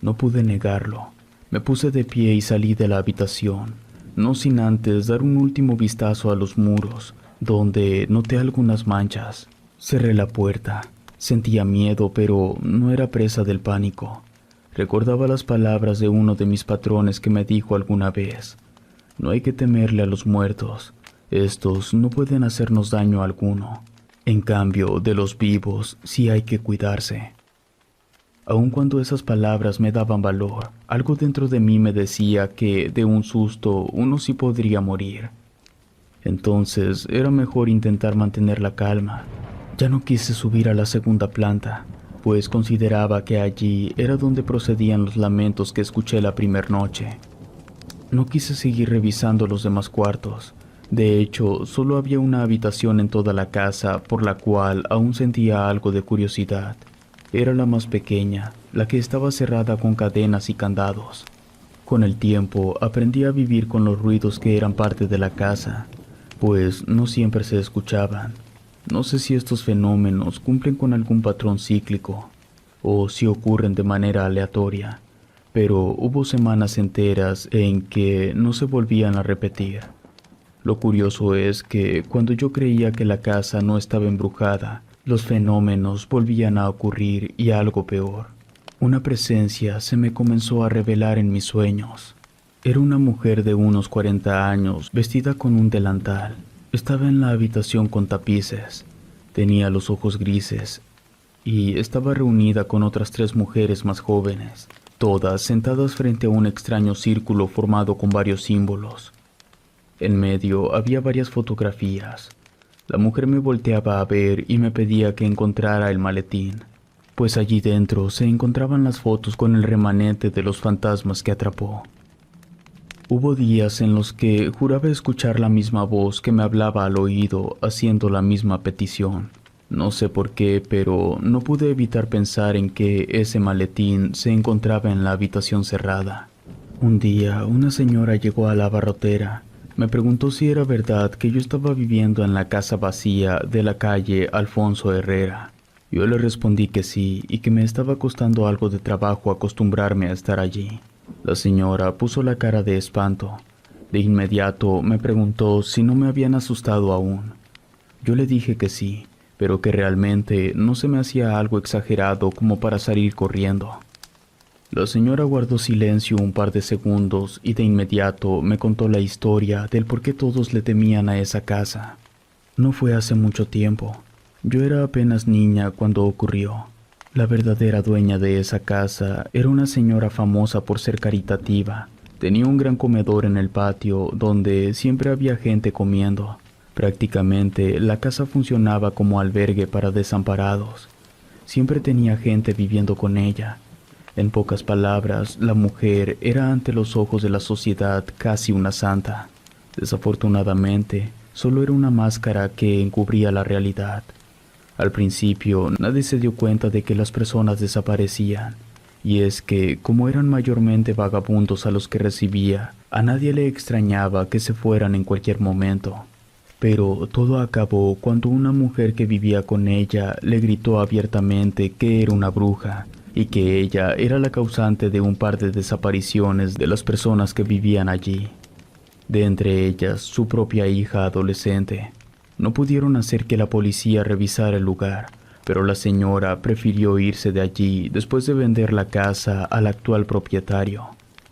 No pude negarlo. Me puse de pie y salí de la habitación, no sin antes dar un último vistazo a los muros, donde noté algunas manchas. Cerré la puerta. Sentía miedo, pero no era presa del pánico. Recordaba las palabras de uno de mis patrones que me dijo alguna vez: no hay que temerle a los muertos, estos no pueden hacernos daño alguno. En cambio, de los vivos sí hay que cuidarse. Aun cuando esas palabras me daban valor, algo dentro de mí me decía que de un susto uno sí podría morir. Entonces era mejor intentar mantener la calma. Ya no quise subir a la segunda planta, pues consideraba que allí era donde procedían los lamentos que escuché la primera noche. No quise seguir revisando los demás cuartos. De hecho, solo había una habitación en toda la casa por la cual aún sentía algo de curiosidad. Era la más pequeña, la que estaba cerrada con cadenas y candados. Con el tiempo aprendí a vivir con los ruidos que eran parte de la casa, pues no siempre se escuchaban. No sé si estos fenómenos cumplen con algún patrón cíclico o si ocurren de manera aleatoria, pero hubo semanas enteras en que no se volvían a repetir. Lo curioso es que cuando yo creía que la casa no estaba embrujada, los fenómenos volvían a ocurrir y algo peor. Una presencia se me comenzó a revelar en mis sueños. Era una mujer de unos 40 años, vestida con un delantal. Estaba en la habitación con tapices. Tenía los ojos grises y estaba reunida con otras 3 mujeres más jóvenes, todas sentadas frente a un extraño círculo formado con varios símbolos. En medio había varias fotografías. La mujer me volteaba a ver y me pedía que encontrara el maletín, pues allí dentro se encontraban las fotos con el remanente de los fantasmas que atrapó. Hubo días en los que juraba escuchar la misma voz que me hablaba al oído haciendo la misma petición. No sé por qué, pero no pude evitar pensar en que ese maletín se encontraba en la habitación cerrada. Un día, una señora llegó a la abarrotera. Me preguntó si era verdad que yo estaba viviendo en la casa vacía de la calle Alfonso Herrera. Yo le respondí que sí y que me estaba costando algo de trabajo acostumbrarme a estar allí. La señora puso la cara de espanto. De inmediato me preguntó si no me habían asustado aún. Yo le dije que sí, pero que realmente no se me hacía algo exagerado como para salir corriendo. La señora guardó silencio un par de segundos y de inmediato me contó la historia del por qué todos le temían a esa casa. No fue hace mucho tiempo. Yo era apenas niña cuando ocurrió. La verdadera dueña de esa casa era una señora famosa por ser caritativa. Tenía un gran comedor en el patio donde siempre había gente comiendo. Prácticamente la casa funcionaba como albergue para desamparados. Siempre tenía gente viviendo con ella. En pocas palabras, la mujer era ante los ojos de la sociedad casi una santa. Desafortunadamente, solo era una máscara que encubría la realidad. Al principio, nadie se dio cuenta de que las personas desaparecían, y es que, como eran mayormente vagabundos a los que recibía, a nadie le extrañaba que se fueran en cualquier momento. Pero todo acabó cuando una mujer que vivía con ella le gritó abiertamente que era una bruja, y que ella era la causante de un par de desapariciones de las personas que vivían allí. De entre ellas, su propia hija adolescente. No pudieron hacer que la policía revisara el lugar, pero la señora prefirió irse de allí después de vender la casa al actual propietario.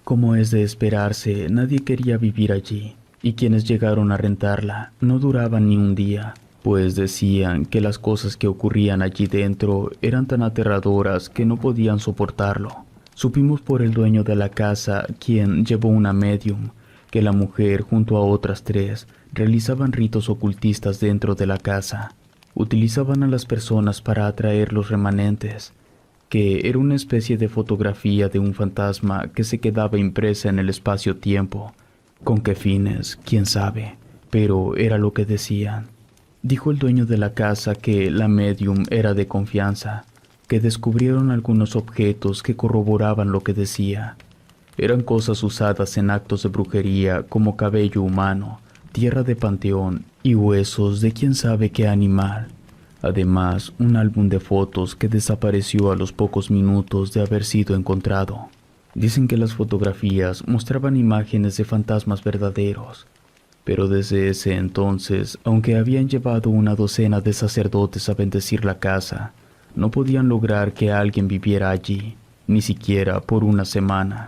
Como es de esperarse, nadie quería vivir allí, y quienes llegaron a rentarla no duraban ni un día, pues decían que las cosas que ocurrían allí dentro eran tan aterradoras que no podían soportarlo. Supimos por el dueño de la casa, quien llevó una medium, que la mujer junto a otras 3 realizaban ritos ocultistas dentro de la casa. Utilizaban a las personas para atraer los remanentes, que era una especie de fotografía de un fantasma que se quedaba impresa en el espacio-tiempo. ¿Con qué fines? ¿Quién sabe? Pero era lo que decían. Dijo el dueño de la casa que la medium era de confianza, que descubrieron algunos objetos que corroboraban lo que decía. Eran cosas usadas en actos de brujería como cabello humano, tierra de panteón y huesos de quién sabe qué animal. Además, un álbum de fotos que desapareció a los pocos minutos de haber sido encontrado. Dicen que las fotografías mostraban imágenes de fantasmas verdaderos, pero desde ese entonces, aunque habían llevado una docena de sacerdotes a bendecir la casa, no podían lograr que alguien viviera allí, ni siquiera por una semana.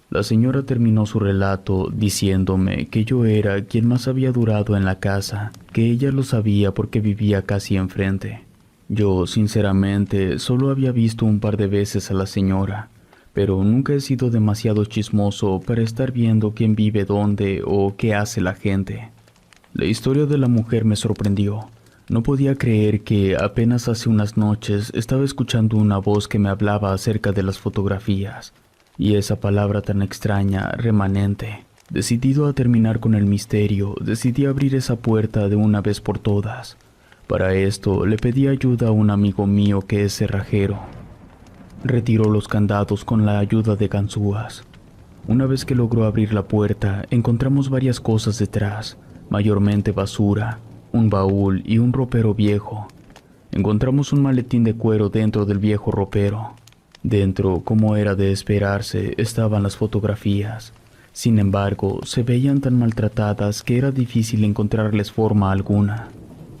La señora terminó su relato diciéndome que yo era quien más había durado en la casa, que ella lo sabía porque vivía casi enfrente. Yo, sinceramente, solo había visto un par de veces a la señora, pero nunca he sido demasiado chismoso para estar viendo quién vive dónde o qué hace la gente. La historia de la mujer me sorprendió. No podía creer que apenas hace unas noches estaba escuchando una voz que me hablaba acerca de las fotografías. Y esa palabra tan extraña, remanente. Decidido a terminar con el misterio, decidí abrir esa puerta de una vez por todas. Para esto, le pedí ayuda a un amigo mío que es cerrajero. Retiró los candados con la ayuda de ganzúas. Una vez que logró abrir la puerta, encontramos varias cosas detrás, mayormente basura, un baúl y un ropero viejo. Encontramos un maletín de cuero dentro del viejo ropero. Dentro, como era de esperarse, estaban las fotografías. Sin embargo, se veían tan maltratadas que era difícil encontrarles forma alguna.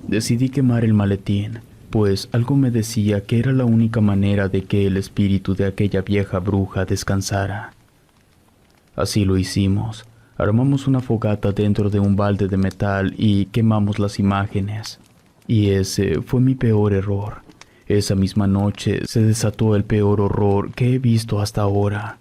Decidí quemar el maletín, pues algo me decía que era la única manera de que el espíritu de aquella vieja bruja descansara. Así lo hicimos. Armamos una fogata dentro de un balde de metal y quemamos las imágenes. Y ese fue mi peor error. Esa misma noche se desató el peor horror que he visto hasta ahora.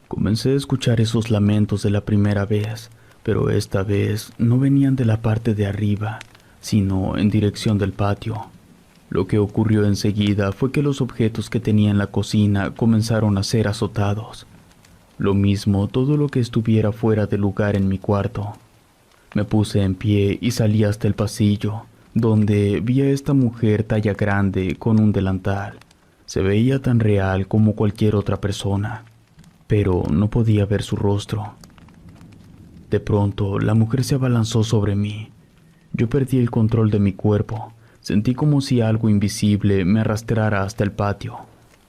Comencé a escuchar esos lamentos de la primera vez, pero esta vez no venían de la parte de arriba, sino en dirección del patio. Lo que ocurrió enseguida fue que los objetos que tenía en la cocina comenzaron a ser azotados. Lo mismo todo lo que estuviera fuera de lugar en mi cuarto. Me puse en pie y salí hasta el pasillo, donde vi a esta mujer talla grande con un delantal. Se veía tan real como cualquier otra persona, pero no podía ver su rostro. De pronto, la mujer se abalanzó sobre mí. Yo perdí el control de mi cuerpo. Sentí como si algo invisible me arrastrara hasta el patio,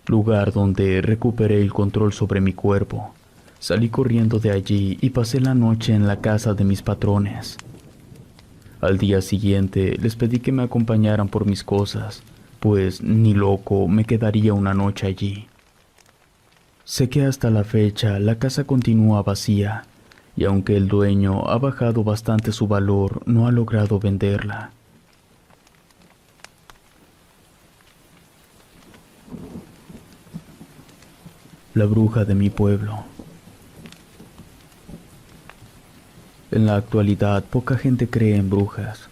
lugar donde recuperé el control sobre mi cuerpo. Salí corriendo de allí y pasé la noche en la casa de mis patrones. Al día siguiente les pedí que me acompañaran por mis cosas, pues ni loco me quedaría una noche allí. Sé que hasta la fecha la casa continúa vacía, y aunque el dueño ha bajado bastante su valor, no ha logrado venderla. La bruja de mi pueblo. En la actualidad, poca gente cree en brujas.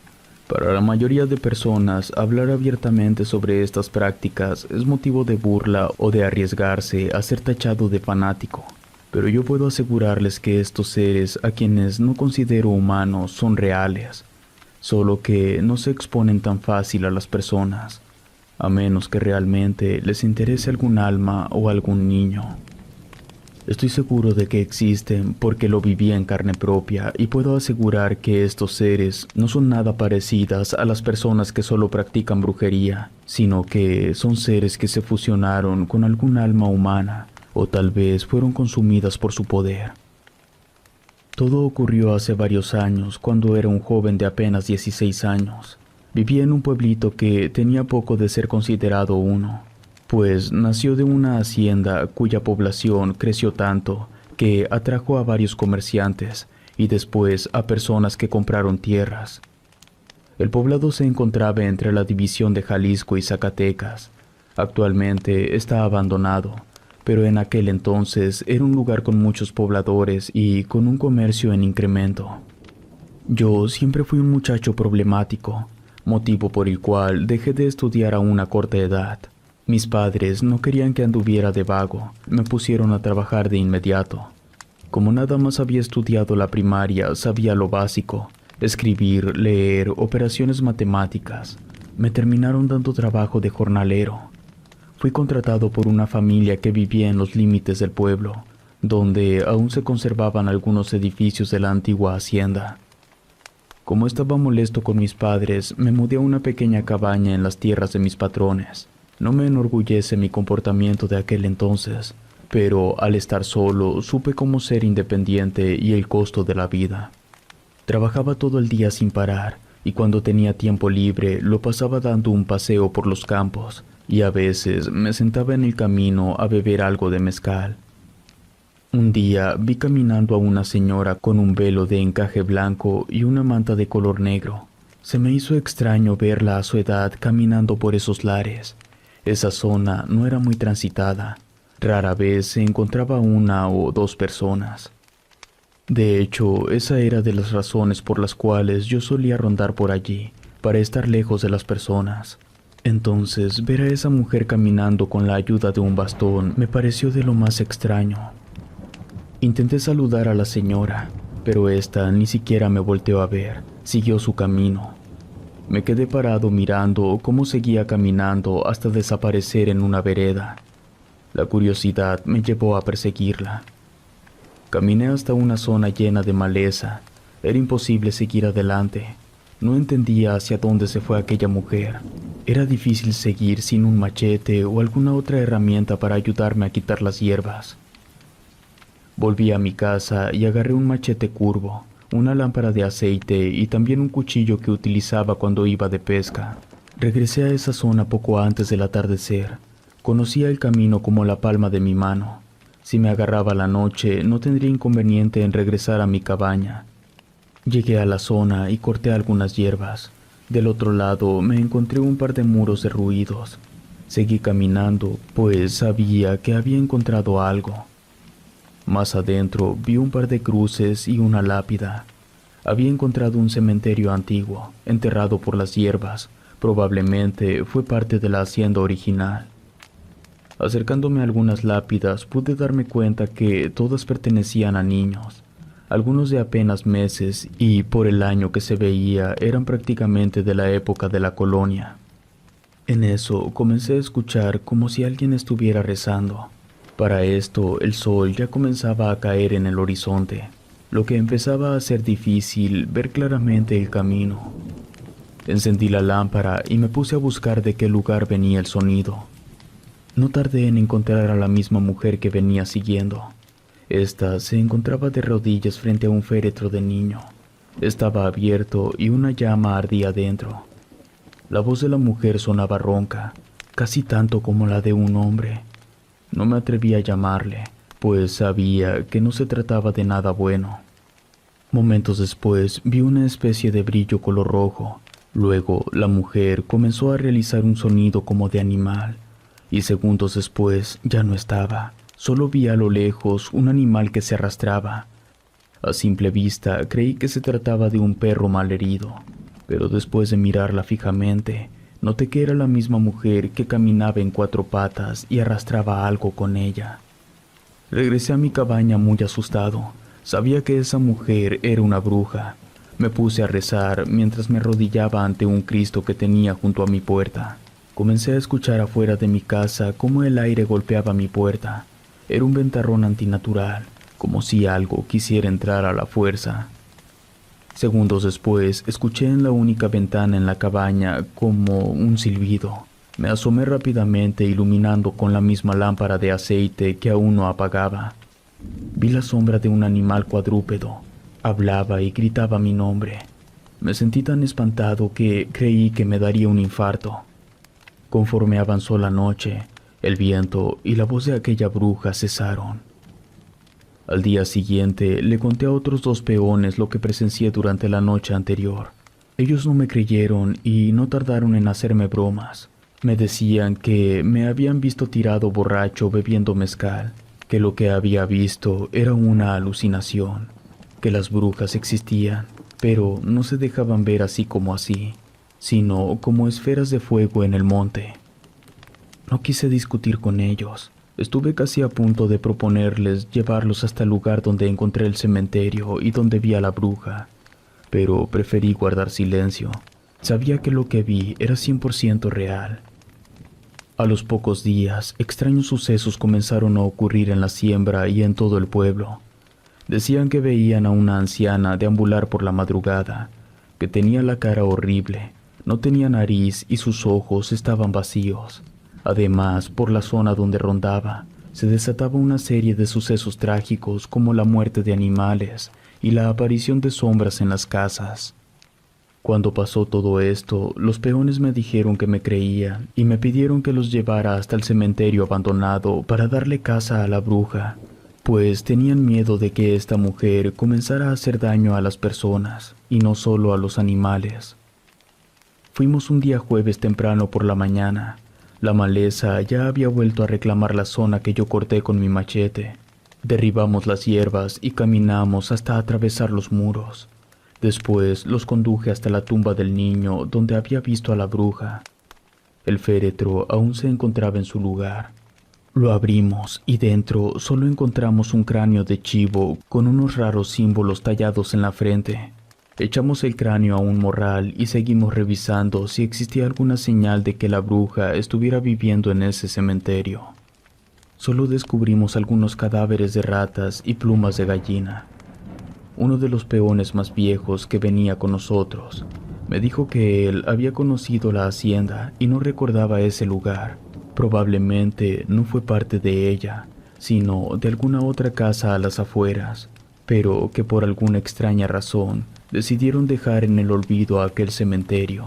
Para la mayoría de personas, hablar abiertamente sobre estas prácticas es motivo de burla o de arriesgarse a ser tachado de fanático. Pero yo puedo asegurarles que estos seres, a quienes no considero humanos, son reales, solo que no se exponen tan fácil a las personas, a menos que realmente les interese algún alma o algún niño. Estoy seguro de que existen porque lo viví en carne propia y puedo asegurar que estos seres no son nada parecidas a las personas que solo practican brujería, sino que son seres que se fusionaron con algún alma humana o tal vez fueron consumidas por su poder. Todo ocurrió hace varios años, cuando era un joven de apenas 16 años. Vivía en un pueblito que tenía poco de ser considerado uno, pues nació de una hacienda cuya población creció tanto que atrajo a varios comerciantes y después a personas que compraron tierras. El poblado se encontraba entre la división de Jalisco y Zacatecas. Actualmente está abandonado, pero en aquel entonces era un lugar con muchos pobladores y con un comercio en incremento. Yo siempre fui un muchacho problemático, motivo por el cual dejé de estudiar a una corta edad. Mis padres no querían que anduviera de vago, me pusieron a trabajar de inmediato. Como nada más había estudiado la primaria, sabía lo básico: escribir, leer, operaciones matemáticas. Me terminaron dando trabajo de jornalero. Fui contratado por una familia que vivía en los límites del pueblo, donde aún se conservaban algunos edificios de la antigua hacienda. Como estaba molesto con mis padres, me mudé a una pequeña cabaña en las tierras de mis patrones. No me enorgullece mi comportamiento de aquel entonces, pero al estar solo supe cómo ser independiente y el costo de la vida. Trabajaba todo el día sin parar, y cuando tenía tiempo libre lo pasaba dando un paseo por los campos, y a veces me sentaba en el camino a beber algo de mezcal. Un día vi caminando a una señora con un velo de encaje blanco y una manta de color negro. Se me hizo extraño verla a su edad caminando por esos lares. Esa zona no era muy transitada. Rara vez se encontraba una o dos personas. De hecho, esa era de las razones por las cuales yo solía rondar por allí, para estar lejos de las personas. Entonces, ver a esa mujer caminando con la ayuda de un bastón me pareció de lo más extraño. Intenté saludar a la señora, pero ésta ni siquiera me volteó a ver, siguió su camino. Me quedé parado mirando cómo seguía caminando hasta desaparecer en una vereda. La curiosidad me llevó a perseguirla. Caminé hasta una zona llena de maleza. Era imposible seguir adelante. No entendía hacia dónde se fue aquella mujer. Era difícil seguir sin un machete o alguna otra herramienta para ayudarme a quitar las hierbas. Volví a mi casa y agarré un machete curvo, una lámpara de aceite y también un cuchillo que utilizaba cuando iba de pesca. Regresé a esa zona poco antes del atardecer. Conocía el camino como la palma de mi mano. Si me agarraba la noche, no tendría inconveniente en regresar a mi cabaña. Llegué a la zona y corté algunas hierbas. Del otro lado me encontré un par de muros derruidos. Seguí caminando, pues sabía que había encontrado algo. Más adentro vi un par de cruces y una lápida. Había encontrado un cementerio antiguo, enterrado por las hierbas. Probablemente fue parte de la hacienda original. Acercándome a algunas lápidas, pude darme cuenta que todas pertenecían a niños, algunos de apenas meses, y por el año que se veía eran prácticamente de la época de la colonia. En eso comencé a escuchar como si alguien estuviera rezando. Para esto, el sol ya comenzaba a caer en el horizonte, lo que empezaba a hacer difícil ver claramente el camino. Encendí la lámpara y me puse a buscar de qué lugar venía el sonido. No tardé en encontrar a la misma mujer que venía siguiendo. Esta se encontraba de rodillas frente a un féretro de niño. Estaba abierto y una llama ardía dentro. La voz de la mujer sonaba ronca, casi tanto como la de un hombre. No me atreví a llamarle, pues sabía que no se trataba de nada bueno. Momentos después vi una especie de brillo color rojo. Luego la mujer comenzó a realizar un sonido como de animal, y segundos después ya no estaba. Solo vi a lo lejos un animal que se arrastraba. A simple vista creí que se trataba de un perro malherido, pero después de mirarla fijamente, noté que era la misma mujer que caminaba en 4 patas y arrastraba algo con ella. Regresé a mi cabaña muy asustado. Sabía que esa mujer era una bruja. Me puse a rezar mientras me arrodillaba ante un Cristo que tenía junto a mi puerta. Comencé a escuchar afuera de mi casa cómo el aire golpeaba mi puerta. Era un ventarrón antinatural, como si algo quisiera entrar a la fuerza. Segundos después, escuché en la única ventana en la cabaña como un silbido. Me asomé rápidamente, iluminando con la misma lámpara de aceite que aún no apagaba. Vi la sombra de un animal cuadrúpedo. Hablaba y gritaba mi nombre. Me sentí tan espantado que creí que me daría un infarto. Conforme avanzó la noche, el viento y la voz de aquella bruja cesaron. Al día siguiente le conté a otros 2 peones lo que presencié durante la noche anterior. Ellos no me creyeron y no tardaron en hacerme bromas. Me decían que me habían visto tirado borracho bebiendo mezcal, que lo que había visto era una alucinación, que las brujas existían, pero no se dejaban ver así como así, sino como esferas de fuego en el monte. No quise discutir con ellos. Estuve casi a punto de proponerles llevarlos hasta el lugar donde encontré el cementerio y donde vi a la bruja, pero preferí guardar silencio. Sabía que lo que vi era 100% real. A los pocos días, extraños sucesos comenzaron a ocurrir en la siembra y en todo el pueblo. Decían que veían a una anciana deambular por la madrugada, que tenía la cara horrible, no tenía nariz y sus ojos estaban vacíos. Además, por la zona donde rondaba, se desataba una serie de sucesos trágicos como la muerte de animales y la aparición de sombras en las casas. Cuando pasó todo esto, los peones me dijeron que me creían y me pidieron que los llevara hasta el cementerio abandonado para darle caza a la bruja, pues tenían miedo de que esta mujer comenzara a hacer daño a las personas y no solo a los animales. Fuimos un día jueves temprano por la mañana. La maleza ya había vuelto a reclamar la zona que yo corté con mi machete. Derribamos las hierbas y caminamos hasta atravesar los muros. Después los conduje hasta la tumba del niño donde había visto a la bruja. El féretro aún se encontraba en su lugar. Lo abrimos y dentro solo encontramos un cráneo de chivo con unos raros símbolos tallados en la frente. Echamos el cráneo a un morral y seguimos revisando si existía alguna señal de que la bruja estuviera viviendo en ese cementerio. Solo descubrimos algunos cadáveres de ratas y plumas de gallina. Uno de los peones más viejos que venía con nosotros me dijo que él había conocido la hacienda y no recordaba ese lugar. Probablemente no fue parte de ella, sino de alguna otra casa a las afueras, pero que por alguna extraña razón decidieron dejar en el olvido aquel cementerio.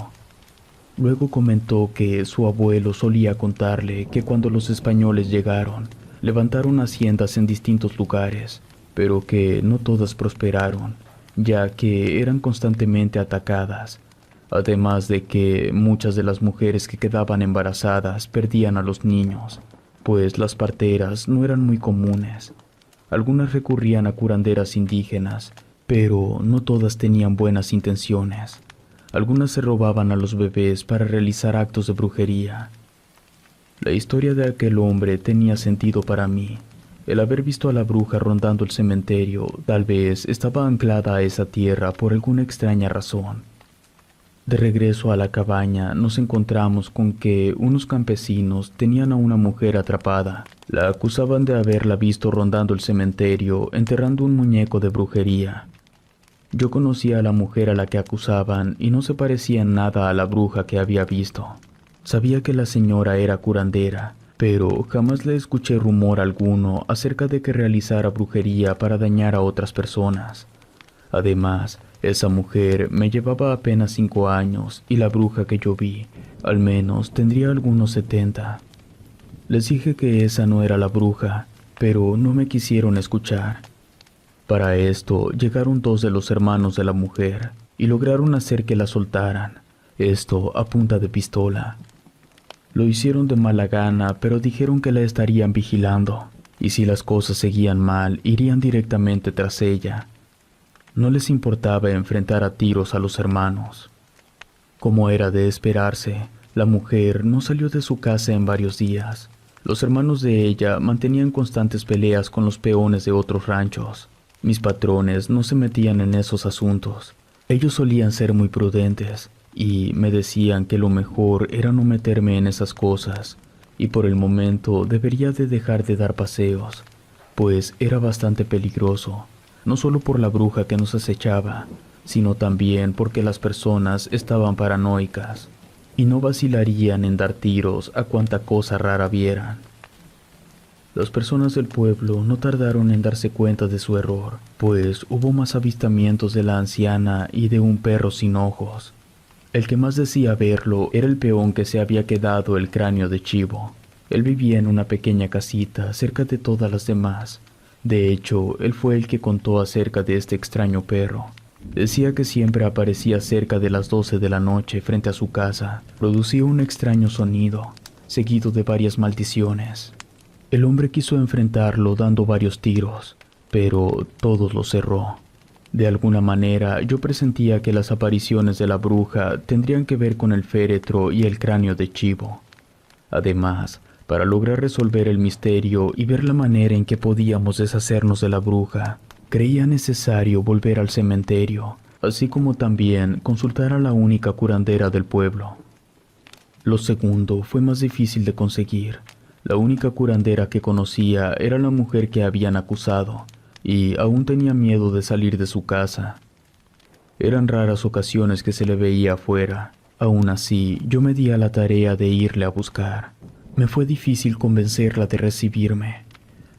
Luego comentó que su abuelo solía contarle que cuando los españoles llegaron, levantaron haciendas en distintos lugares, pero que no todas prosperaron, ya que eran constantemente atacadas, además de que muchas de las mujeres que quedaban embarazadas perdían a los niños, pues las parteras no eran muy comunes. Algunas recurrían a curanderas indígenas, pero no todas tenían buenas intenciones. Algunas se robaban a los bebés para realizar actos de brujería. La historia de aquel hombre tenía sentido para mí. El haber visto a la bruja rondando el cementerio tal vez estaba anclada a esa tierra por alguna extraña razón. De regreso a la cabaña nos encontramos con que unos campesinos tenían a una mujer atrapada. La acusaban de haberla visto rondando el cementerio enterrando un muñeco de brujería. Yo conocía a la mujer a la que acusaban y no se parecía en nada a la bruja que había visto. Sabía que la señora era curandera, pero jamás le escuché rumor alguno acerca de que realizara brujería para dañar a otras personas. Además, esa mujer me llevaba apenas 5 años y la bruja que yo vi, al menos tendría algunos 70. Les dije que esa no era la bruja, pero no me quisieron escuchar. Para esto llegaron 2 de los hermanos de la mujer y lograron hacer que la soltaran, esto a punta de pistola. Lo hicieron de mala gana, pero dijeron que la estarían vigilando, y si las cosas seguían mal, irían directamente tras ella. No les importaba enfrentar a tiros a los hermanos. Como era de esperarse, la mujer no salió de su casa en varios días. Los hermanos de ella mantenían constantes peleas con los peones de otros ranchos. Mis patrones no se metían en esos asuntos. Ellos solían ser muy prudentes y me decían que lo mejor era no meterme en esas cosas y por el momento debería de dejar de dar paseos, pues era bastante peligroso, no solo por la bruja que nos acechaba, sino también porque las personas estaban paranoicas y no vacilarían en dar tiros a cuanta cosa rara vieran. Las personas del pueblo no tardaron en darse cuenta de su error, pues hubo más avistamientos de la anciana y de un perro sin ojos. El que más decía verlo era el peón que se había quedado el cráneo de chivo. Él vivía en una pequeña casita cerca de todas las demás. De hecho, él fue el que contó acerca de este extraño perro. Decía que siempre aparecía cerca de las 12 de la noche frente a su casa. Producía un extraño sonido, seguido de varias maldiciones. El hombre quiso enfrentarlo dando varios tiros, pero todos los cerró. De alguna manera yo presentía que las apariciones de la bruja tendrían que ver con el féretro y el cráneo de chivo. Además, para lograr resolver el misterio y ver la manera en que podíamos deshacernos de la bruja, creía necesario volver al cementerio, así como también consultar a la única curandera del pueblo. Lo segundo fue más difícil de conseguir. La única curandera que conocía era la mujer que habían acusado, y aún tenía miedo de salir de su casa. Eran raras ocasiones que se le veía afuera. Aún así, yo me di a la tarea de irle a buscar. Me fue difícil convencerla de recibirme.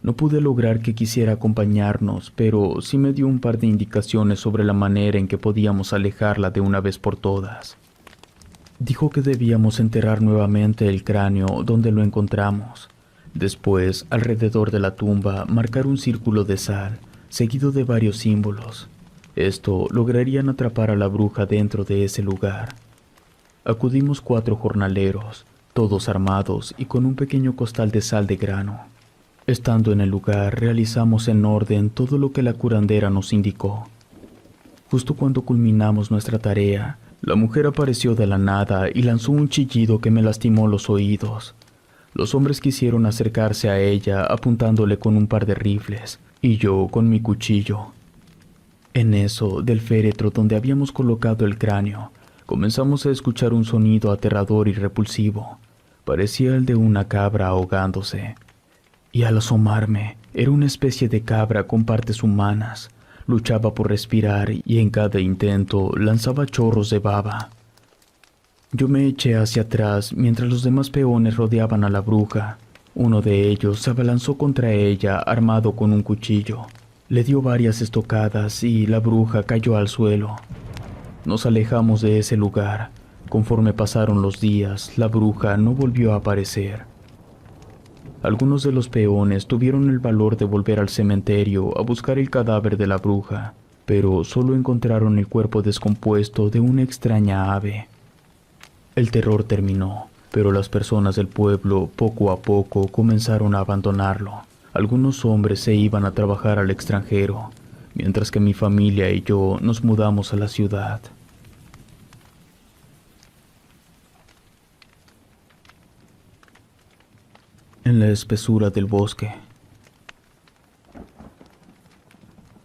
No pude lograr que quisiera acompañarnos, pero sí me dio un par de indicaciones sobre la manera en que podíamos alejarla de una vez por todas. Dijo que debíamos enterrar nuevamente el cráneo donde lo encontramos. Después, alrededor de la tumba, marcar un círculo de sal, seguido de varios símbolos. Esto lograrían atrapar a la bruja dentro de ese lugar. Acudimos 4 jornaleros, todos armados y con un pequeño costal de sal de grano. Estando en el lugar, realizamos en orden todo lo que la curandera nos indicó. Justo cuando culminamos nuestra tarea, la mujer apareció de la nada y lanzó un chillido que me lastimó los oídos. Los hombres quisieron acercarse a ella apuntándole con un par de rifles, y yo con mi cuchillo. En eso, del féretro donde habíamos colocado el cráneo, comenzamos a escuchar un sonido aterrador y repulsivo. Parecía el de una cabra ahogándose. Y al asomarme, era una especie de cabra con partes humanas. Luchaba por respirar y en cada intento lanzaba chorros de baba. Yo me eché hacia atrás mientras los demás peones rodeaban a la bruja. Uno de ellos se abalanzó contra ella armado con un cuchillo. Le dio varias estocadas y la bruja cayó al suelo. Nos alejamos de ese lugar. Conforme pasaron los días, la bruja no volvió a aparecer. Algunos de los peones tuvieron el valor de volver al cementerio a buscar el cadáver de la bruja, pero solo encontraron el cuerpo descompuesto de una extraña ave. El terror terminó, pero las personas del pueblo poco a poco comenzaron a abandonarlo. Algunos hombres se iban a trabajar al extranjero, mientras que mi familia y yo nos mudamos a la ciudad. En la espesura del bosque.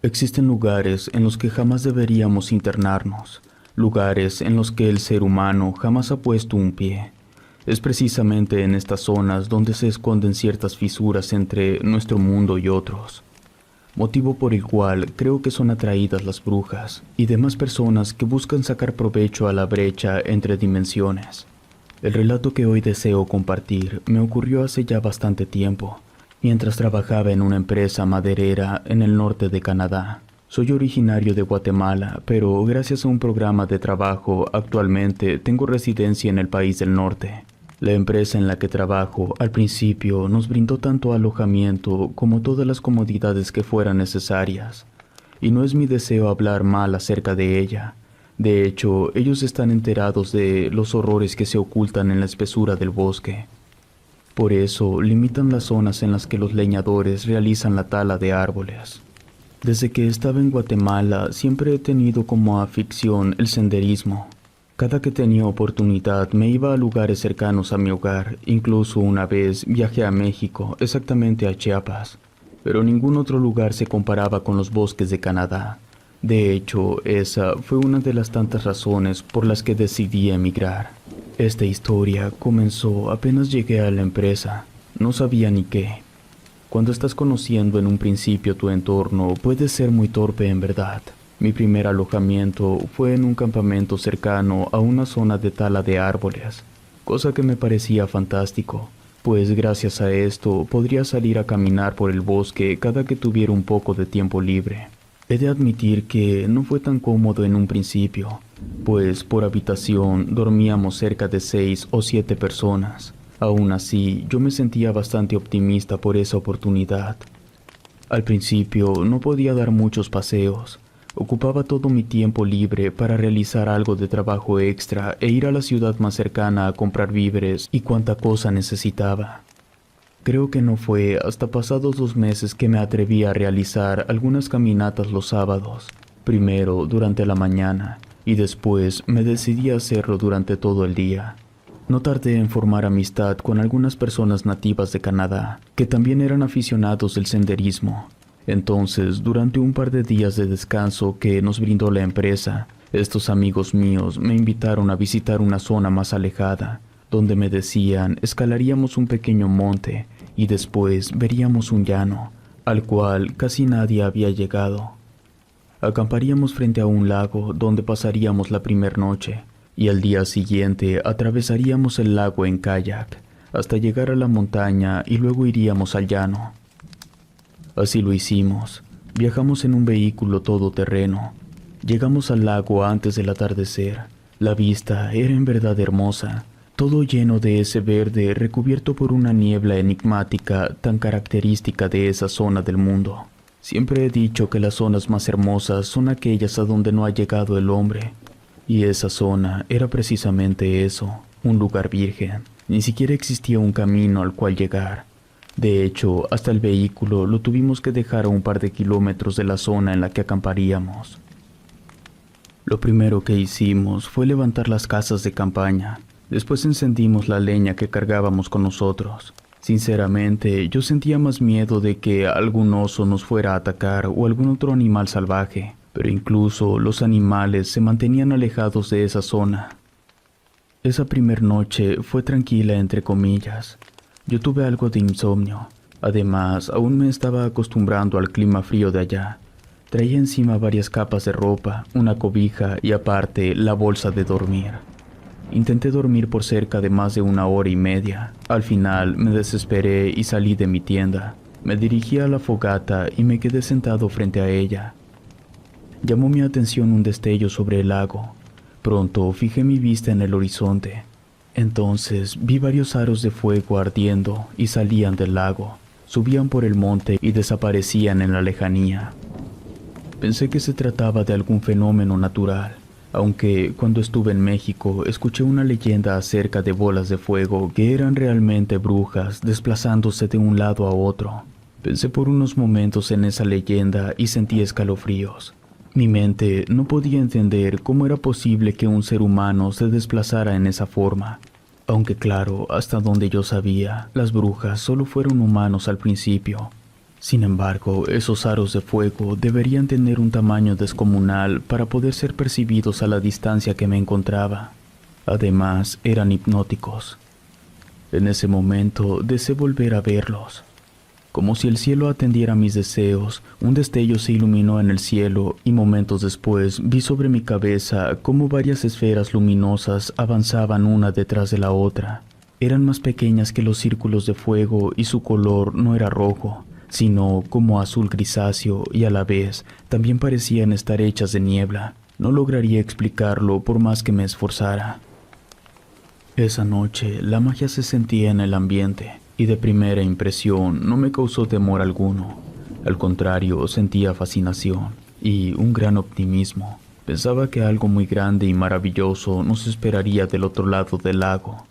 Existen lugares en los que jamás deberíamos internarnos, lugares en los que el ser humano jamás ha puesto un pie. Es precisamente en estas zonas donde se esconden ciertas fisuras entre nuestro mundo y otros, motivo por el cual creo que son atraídas las brujas y demás personas que buscan sacar provecho a la brecha entre dimensiones. El relato que hoy deseo compartir me ocurrió hace ya bastante tiempo, mientras trabajaba en una empresa maderera en el norte de Canadá. Soy originario de Guatemala, pero gracias a un programa de trabajo actualmente tengo residencia en el país del norte. La empresa en la que trabajo al principio nos brindó tanto alojamiento como todas las comodidades que fueran necesarias, y no es mi deseo hablar mal acerca de ella. De hecho, ellos están enterados de los horrores que se ocultan en la espesura del bosque. Por eso, limitan las zonas en las que los leñadores realizan la tala de árboles. Desde que estaba en Guatemala, siempre he tenido como afición el senderismo. Cada que tenía oportunidad me iba a lugares cercanos a mi hogar, incluso una vez viajé a México, exactamente a Chiapas, pero ningún otro lugar se comparaba con los bosques de Canadá. De hecho, esa fue una de las tantas razones por las que decidí emigrar. Esta historia comenzó apenas llegué a la empresa. No sabía ni qué. Cuando estás conociendo en un principio tu entorno, puedes ser muy torpe en verdad. Mi primer alojamiento fue en un campamento cercano a una zona de tala de árboles, cosa que me parecía fantástico, pues gracias a esto podría salir a caminar por el bosque cada que tuviera un poco de tiempo libre. He de admitir que no fue tan cómodo en un principio, pues por habitación dormíamos cerca de 6 o 7 personas. Aún así, yo me sentía bastante optimista por esa oportunidad. Al principio no podía dar muchos paseos. Ocupaba todo mi tiempo libre para realizar algo de trabajo extra e ir a la ciudad más cercana a comprar víveres y cuanta cosa necesitaba. Creo que no fue hasta pasados 2 meses que me atreví a realizar algunas caminatas los sábados, primero durante la mañana y después me decidí a hacerlo durante todo el día. No tardé en formar amistad con algunas personas nativas de Canadá, que también eran aficionados del senderismo. Entonces, durante un par de días de descanso que nos brindó la empresa, estos amigos míos me invitaron a visitar una zona más alejada, donde me decían escalaríamos un pequeño monte y después veríamos un llano, al cual casi nadie había llegado. Acamparíamos frente a un lago donde pasaríamos la primera noche, y al día siguiente atravesaríamos el lago en kayak, hasta llegar a la montaña y luego iríamos al llano. Así lo hicimos. Viajamos en un vehículo todoterreno. Llegamos al lago antes del atardecer. La vista era en verdad hermosa, todo lleno de ese verde recubierto por una niebla enigmática tan característica de esa zona del mundo. Siempre he dicho que las zonas más hermosas son aquellas a donde no ha llegado el hombre. Y esa zona era precisamente eso, un lugar virgen. Ni siquiera existía un camino al cual llegar. De hecho, hasta el vehículo lo tuvimos que dejar a un par de kilómetros de la zona en la que acamparíamos. Lo primero que hicimos fue levantar las casas de campaña. Después encendimos la leña que cargábamos con nosotros. Sinceramente, yo sentía más miedo de que algún oso nos fuera a atacar o algún otro animal salvaje, pero incluso los animales se mantenían alejados de esa zona. Esa primer noche fue tranquila entre comillas. Yo tuve algo de insomnio. Además, aún me estaba acostumbrando al clima frío de allá. Traía encima varias capas de ropa, una cobija y aparte la bolsa de dormir. Intenté dormir por cerca de más de 1 hora y media. Al final me desesperé y salí de mi tienda. Me dirigí a la fogata y me quedé sentado frente a ella. Llamó mi atención un destello sobre el lago. Pronto fijé mi vista en el horizonte. Entonces vi varios aros de fuego ardiendo y salían del lago, subían por el monte y desaparecían en la lejanía. Pensé que se trataba de algún fenómeno natural, aunque cuando estuve en México escuché una leyenda acerca de bolas de fuego que eran realmente brujas desplazándose de un lado a otro. Pensé por unos momentos en esa leyenda y sentí escalofríos. Mi mente no podía entender cómo era posible que un ser humano se desplazara en esa forma. Aunque claro, hasta donde yo sabía, las brujas solo fueron humanos al principio. Sin embargo, esos aros de fuego deberían tener un tamaño descomunal para poder ser percibidos a la distancia que me encontraba. Además, eran hipnóticos. En ese momento deseé volver a verlos. Como si el cielo atendiera mis deseos, un destello se iluminó en el cielo y momentos después vi sobre mi cabeza cómo varias esferas luminosas avanzaban una detrás de la otra. Eran más pequeñas que los círculos de fuego y su color no era rojo, sino como azul grisáceo y a la vez también parecían estar hechas de niebla. No lograría explicarlo por más que me esforzara. Esa noche la magia se sentía en el ambiente. Y de primera impresión no me causó temor alguno. Al contrario, sentía fascinación y un gran optimismo. Pensaba que algo muy grande y maravilloso nos esperaría del otro lado del lago.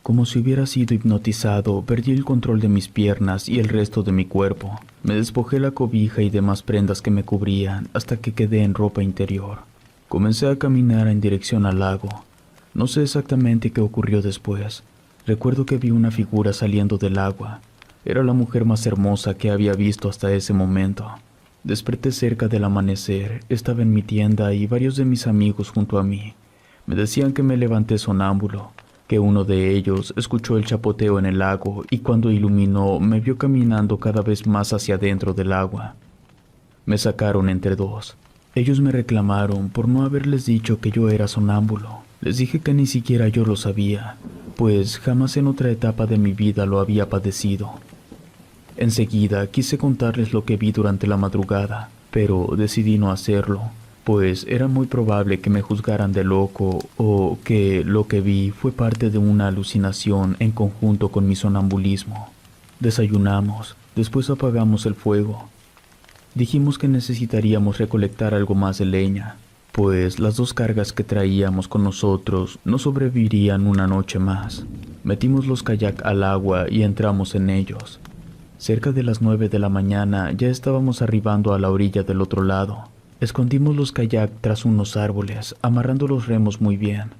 Como si hubiera sido hipnotizado, perdí el control de mis piernas y el resto de mi cuerpo. Me despojé la cobija y demás prendas que me cubrían hasta que quedé en ropa interior. Comencé a caminar en dirección al lago. No sé exactamente qué ocurrió después. Recuerdo que vi una figura saliendo del agua. Era la mujer más hermosa que había visto hasta ese momento. Desperté cerca del amanecer, estaba en mi tienda y varios de mis amigos junto a mí. Me decían que me levanté sonámbulo, que uno de ellos escuchó el chapoteo en el lago y cuando iluminó me vio caminando cada vez más hacia adentro del agua. Me sacaron entre dos. Ellos me reclamaron por no haberles dicho que yo era sonámbulo. Les dije que ni siquiera yo lo sabía, pues jamás en otra etapa de mi vida lo había padecido. Enseguida quise contarles lo que vi durante la madrugada, pero decidí no hacerlo, pues era muy probable que me juzgaran de loco o que lo que vi fue parte de una alucinación en conjunto con mi sonambulismo. Desayunamos, después apagamos el fuego. Dijimos que necesitaríamos recolectar algo más de leña, pues las 2 cargas que traíamos con nosotros no sobrevivirían una noche más. Metimos los kayak al agua y entramos en ellos. Cerca de las 9 de la mañana ya estábamos arribando a la orilla del otro lado. Escondimos los kayak tras unos árboles, amarrando los remos muy bien.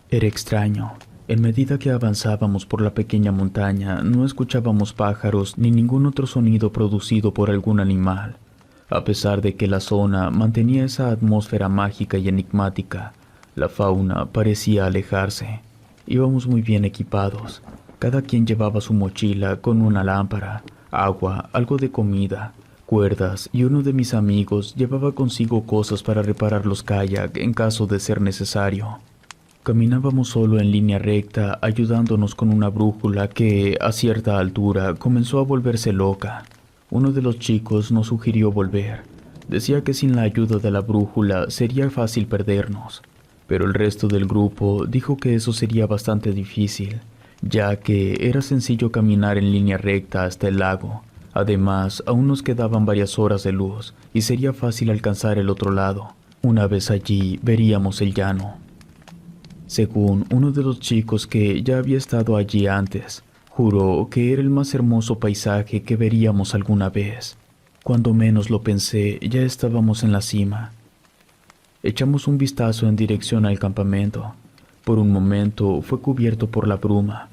Era extraño. En medida que avanzábamos por la pequeña montaña, no escuchábamos pájaros ni ningún otro sonido producido por algún animal. A pesar de que la zona mantenía esa atmósfera mágica y enigmática, la fauna parecía alejarse. Íbamos muy bien equipados. Cada quien llevaba su mochila con una lámpara, agua, algo de comida, cuerdas y uno de mis amigos llevaba consigo cosas para reparar los kayak en caso de ser necesario. Caminábamos solo en línea recta, ayudándonos con una brújula que, a cierta altura, comenzó a volverse loca. Uno de los chicos nos sugirió volver. Decía que sin la ayuda de la brújula sería fácil perdernos, pero el resto del grupo dijo que eso sería bastante difícil, ya que era sencillo caminar en línea recta hasta el lago. Además, aún nos quedaban varias horas de luz y sería fácil alcanzar el otro lado. Una vez allí, veríamos el llano. Según uno de los chicos que ya había estado allí antes, juró que era el más hermoso paisaje que veríamos alguna vez. Cuando menos lo pensé, ya estábamos en la cima. Echamos un vistazo en dirección al campamento. Por un momento fue cubierto por la bruma.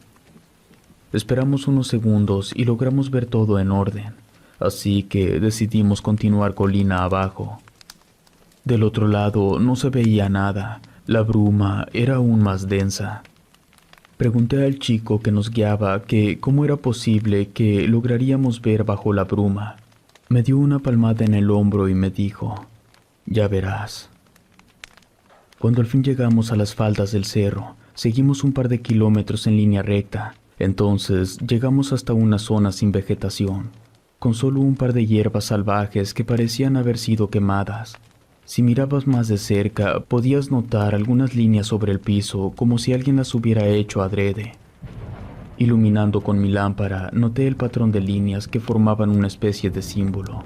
Esperamos unos segundos y logramos ver todo en orden, así que decidimos continuar colina abajo. Del otro lado no se veía nada, la bruma era aún más densa. Pregunté al chico que nos guiaba que cómo era posible que lograríamos ver bajo la bruma. Me dio una palmada en el hombro y me dijo, «Ya verás». Cuando al fin llegamos a las faldas del cerro, seguimos un par de kilómetros en línea recta. Entonces llegamos hasta una zona sin vegetación, con solo un par de hierbas salvajes que parecían haber sido quemadas. Si mirabas más de cerca, podías notar algunas líneas sobre el piso, como si alguien las hubiera hecho adrede. Iluminando con mi lámpara, noté el patrón de líneas que formaban una especie de símbolo.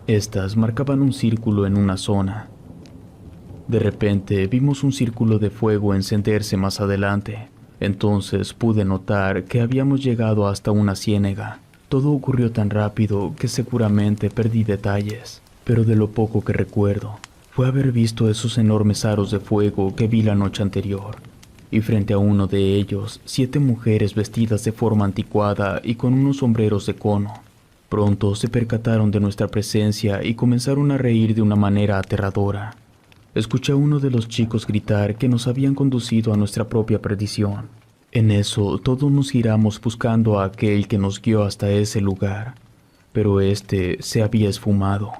Estas marcaban un círculo en una zona. De repente, vimos un círculo de fuego encenderse más adelante. Entonces pude notar que habíamos llegado hasta una ciénaga. Todo ocurrió tan rápido que seguramente perdí detalles, pero de lo poco que recuerdo fue haber visto esos enormes aros de fuego que vi la noche anterior, y frente a uno de ellos 7 mujeres vestidas de forma anticuada y con unos sombreros de cono. Pronto se percataron de nuestra presencia y comenzaron a reír de una manera aterradora. Escuché a uno de los chicos gritar que nos habían conducido a nuestra propia perdición. En eso todos nos giramos buscando a aquel que nos guió hasta ese lugar, pero este se había esfumado.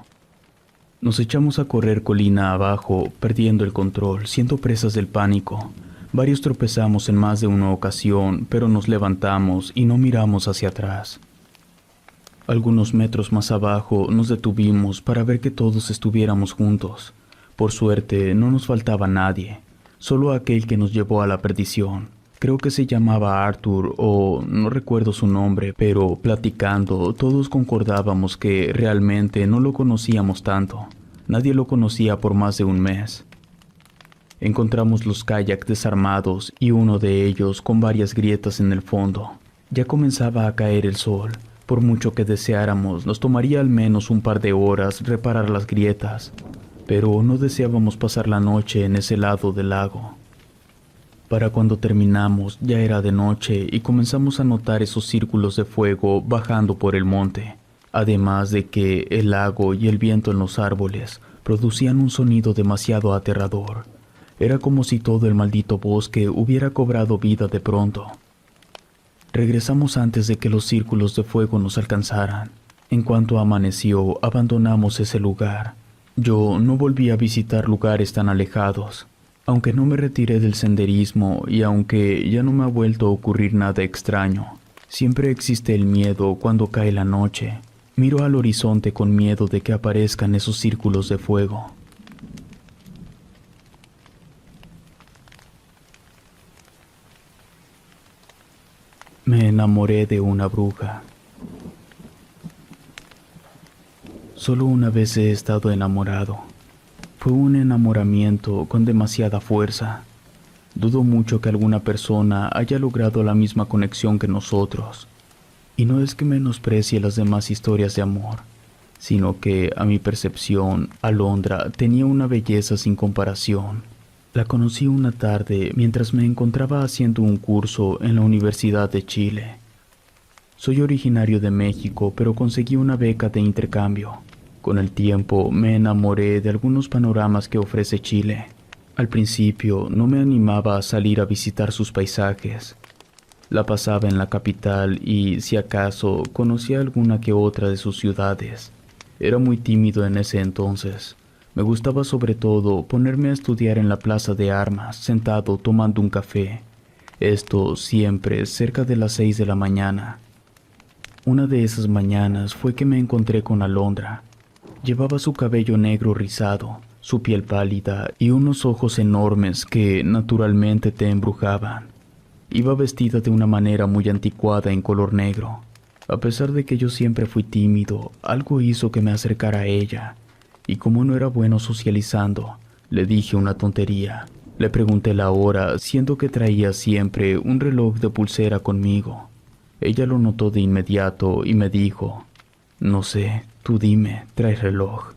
Nos echamos a correr colina abajo, perdiendo el control, siendo presas del pánico. Varios tropezamos en más de una ocasión, pero nos levantamos y no miramos hacia atrás. Algunos metros más abajo nos detuvimos para ver que todos estuviéramos juntos. Por suerte no nos faltaba nadie, solo aquel que nos llevó a la perdición. Creo que se llamaba Arthur o no recuerdo su nombre, pero platicando todos concordábamos que realmente no lo conocíamos tanto. Nadie lo conocía por más de un mes. Encontramos los kayaks desarmados y uno de ellos con varias grietas en el fondo. Ya comenzaba a caer el sol. Por mucho que deseáramos, nos tomaría al menos un par de horas reparar las grietas, pero no deseábamos pasar la noche en ese lado del lago. Para cuando terminamos ya era de noche y comenzamos a notar esos círculos de fuego bajando por el monte, además de que el lago y el viento en los árboles producían un sonido demasiado aterrador. Era como si todo el maldito bosque hubiera cobrado vida de pronto. Regresamos antes de que los círculos de fuego nos alcanzaran. En cuanto amaneció, abandonamos ese lugar. Yo no volví a visitar lugares tan alejados. Aunque no me retiré del senderismo y aunque ya no me ha vuelto a ocurrir nada extraño, siempre existe el miedo cuando cae la noche. Miro al horizonte con miedo de que aparezcan esos círculos de fuego. Me enamoré de una bruja. Solo una vez he estado enamorado. Fue un enamoramiento con demasiada fuerza. Dudo mucho que alguna persona haya logrado la misma conexión que nosotros. Y no es que menosprecie las demás historias de amor, sino que, a mi percepción, Alondra tenía una belleza sin comparación. La conocí una tarde mientras me encontraba haciendo un curso en la Universidad de Chile. Soy originario de México, pero conseguí una beca de intercambio. Con el tiempo me enamoré de algunos panoramas que ofrece Chile. Al principio no me animaba a salir a visitar sus paisajes. La pasaba en la capital y, si acaso, conocía alguna que otra de sus ciudades. Era muy tímido en ese entonces. Me gustaba sobre todo ponerme a estudiar en la plaza de armas, sentado tomando un café. Esto siempre cerca de las 6 de la mañana. Una de esas mañanas fue que me encontré con Alondra. Llevaba su cabello negro rizado, su piel pálida y unos ojos enormes que naturalmente te embrujaban. Iba vestida de una manera muy anticuada en color negro. A pesar de que yo siempre fui tímido, algo hizo que me acercara a ella. Y como no era bueno socializando, le dije una tontería. Le pregunté la hora, siendo que traía siempre un reloj de pulsera conmigo. Ella lo notó de inmediato y me dijo: «No sé, tú dime, ¿traes reloj?».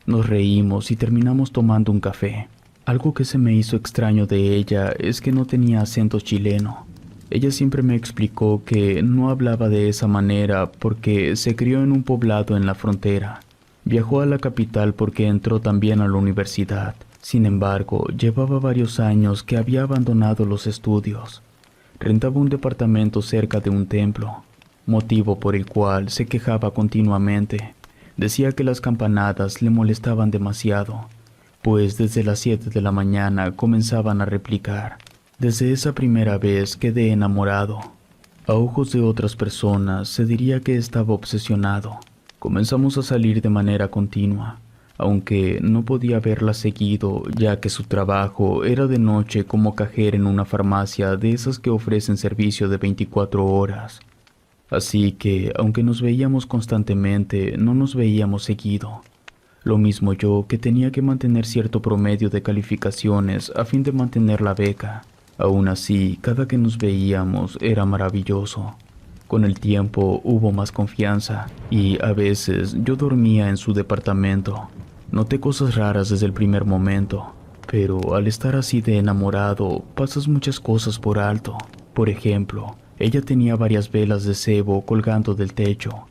Nos reímos y terminamos tomando un café. Algo que se me hizo extraño de ella es que no tenía acento chileno. Ella siempre me explicó que no hablaba de esa manera porque se crió en un poblado en la frontera. Viajó a la capital porque entró también a la universidad. Sin embargo, llevaba varios años que había abandonado los estudios. Rentaba un departamento cerca de un templo, motivo por el cual se quejaba continuamente. Decía que las campanadas le molestaban demasiado, pues desde las 7 de la mañana comenzaban a replicar. Desde esa primera vez quedé enamorado. A ojos de otras personas se diría que estaba obsesionado. Comenzamos a salir de manera continua, aunque no podía verla seguido, ya que su trabajo era de noche como cajera en una farmacia de esas que ofrecen servicio de 24 horas. Así que, aunque nos veíamos constantemente, no nos veíamos seguido. Lo mismo yo, que tenía que mantener cierto promedio de calificaciones a fin de mantener la beca. Aún así, cada que nos veíamos era maravilloso. Con el tiempo hubo más confianza y a veces yo dormía en su departamento. Noté cosas raras desde el primer momento, pero al estar así de enamorado pasas muchas cosas por alto. Por ejemplo, ella tenía varias velas de cebo colgando del techo.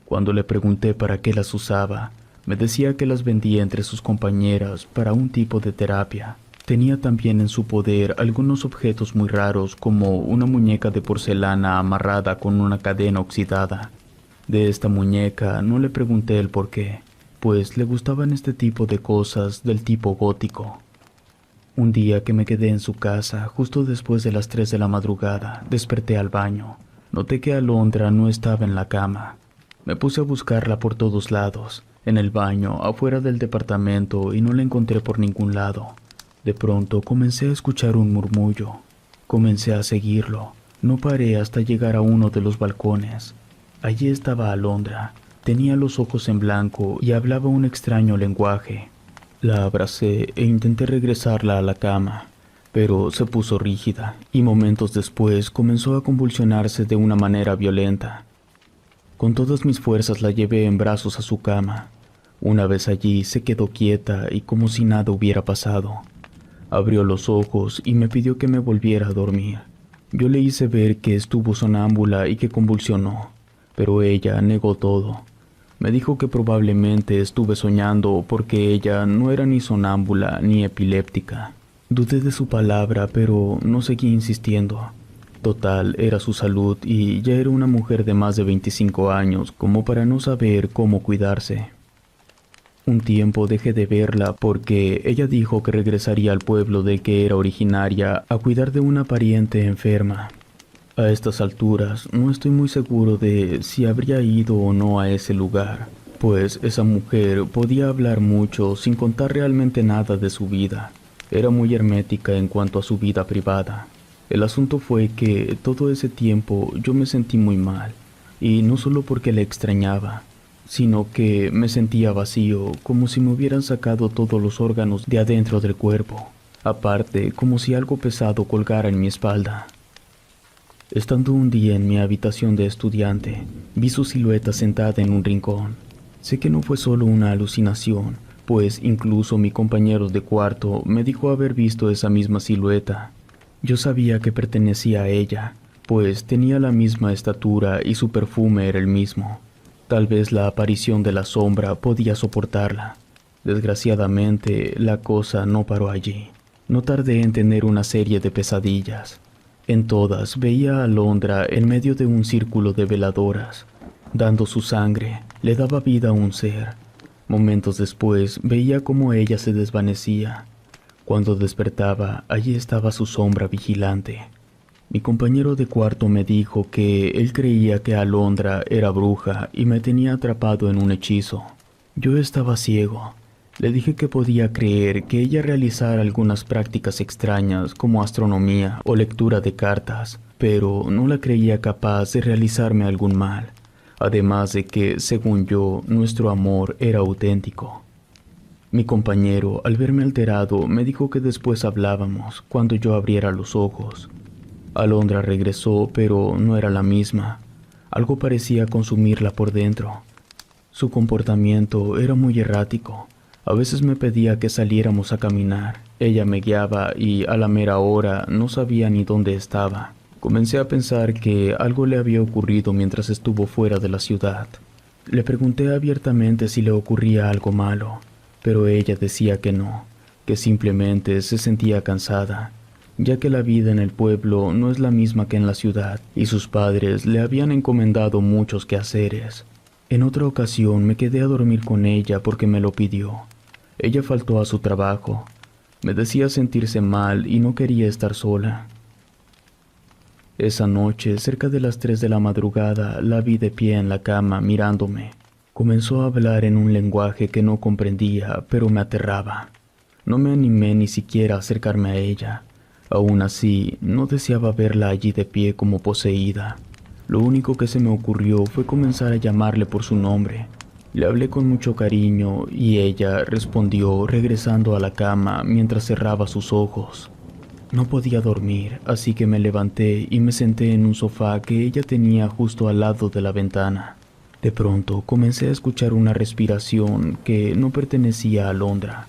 Cuando le pregunté para qué las usaba, me decía que las vendía entre sus compañeras para un tipo de terapia. Tenía también en su poder algunos objetos muy raros como una muñeca de porcelana amarrada con una cadena oxidada. De esta muñeca no le pregunté el por qué, pues le gustaban este tipo de cosas del tipo gótico. Un día que me quedé en su casa, justo después de las 3 de la madrugada, desperté al baño. Noté que Alondra no estaba en la cama. Me puse a buscarla por todos lados, en el baño, afuera del departamento, y no la encontré por ningún lado. De pronto comencé a escuchar un murmullo. Comencé a seguirlo. No paré hasta llegar a uno de los balcones. Allí estaba Alondra. Tenía los ojos en blanco y hablaba un extraño lenguaje. La abracé e intenté regresarla a la cama, pero se puso rígida y momentos después comenzó a convulsionarse de una manera violenta. Con todas mis fuerzas la llevé en brazos a su cama. Una vez allí se quedó quieta y como si nada hubiera pasado. Abrió los ojos y me pidió que me volviera a dormir. Yo le hice ver que estuvo sonámbula y que convulsionó, pero ella negó todo. Me dijo que probablemente estuve soñando porque ella no era ni sonámbula ni epiléptica. Dudé de su palabra, pero no seguí insistiendo. Total, era su salud y ya era una mujer de más de 25 años como para no saber cómo cuidarse. Un tiempo dejé de verla porque ella dijo que regresaría al pueblo del que era originaria a cuidar de una pariente enferma. A estas alturas no estoy muy seguro de si habría ido o no a ese lugar, pues esa mujer podía hablar mucho sin contar realmente nada de su vida. Era muy hermética en cuanto a su vida privada. El asunto fue que todo ese tiempo yo me sentí muy mal, y no solo porque la extrañaba, sino que me sentía vacío, como si me hubieran sacado todos los órganos de adentro del cuerpo, aparte como si algo pesado colgara en mi espalda. Estando un día en mi habitación de estudiante, vi su silueta sentada en un rincón. Sé que no fue solo una alucinación, pues incluso mi compañero de cuarto me dijo haber visto esa misma silueta. Yo sabía que pertenecía a ella, pues tenía la misma estatura y su perfume era el mismo. Tal vez la aparición de la sombra podía soportarla. Desgraciadamente, la cosa no paró allí. No tardé en tener una serie de pesadillas. En todas veía a Alondra en medio de un círculo de veladoras. Dando su sangre, le daba vida a un ser. Momentos después veía cómo ella se desvanecía. Cuando despertaba, allí estaba su sombra vigilante. Mi compañero de cuarto me dijo que él creía que Alondra era bruja y me tenía atrapado en un hechizo. Yo estaba ciego. Le dije que podía creer que ella realizara algunas prácticas extrañas como astronomía o lectura de cartas, pero no la creía capaz de realizarme algún mal. Además de que, según yo, nuestro amor era auténtico. Mi compañero, al verme alterado, me dijo que después hablábamos cuando yo abriera los ojos. Alondra regresó, pero no era la misma. Algo parecía consumirla por dentro. Su comportamiento era muy errático. A veces me pedía que saliéramos a caminar. Ella me guiaba y a la mera hora no sabía ni dónde estaba. Comencé a pensar que algo le había ocurrido mientras estuvo fuera de la ciudad. Le pregunté abiertamente si le ocurría algo malo, pero ella decía que no, que simplemente se sentía cansada, ya que la vida en el pueblo no es la misma que en la ciudad, y sus padres le habían encomendado muchos quehaceres. En otra ocasión me quedé a dormir con ella porque me lo pidió. Ella faltó a su trabajo. Me decía sentirse mal y no quería estar sola. Esa noche, cerca de las 3 de la madrugada, la vi de pie en la cama mirándome. Comenzó a hablar en un lenguaje que no comprendía, pero me aterraba. No me animé ni siquiera a acercarme a ella. Aún así, no deseaba verla allí de pie como poseída. Lo único que se me ocurrió fue comenzar a llamarle por su nombre. Le hablé con mucho cariño y ella respondió regresando a la cama mientras cerraba sus ojos. No podía dormir, así que me levanté y me senté en un sofá que ella tenía justo al lado de la ventana. De pronto comencé a escuchar una respiración que no pertenecía a Alondra.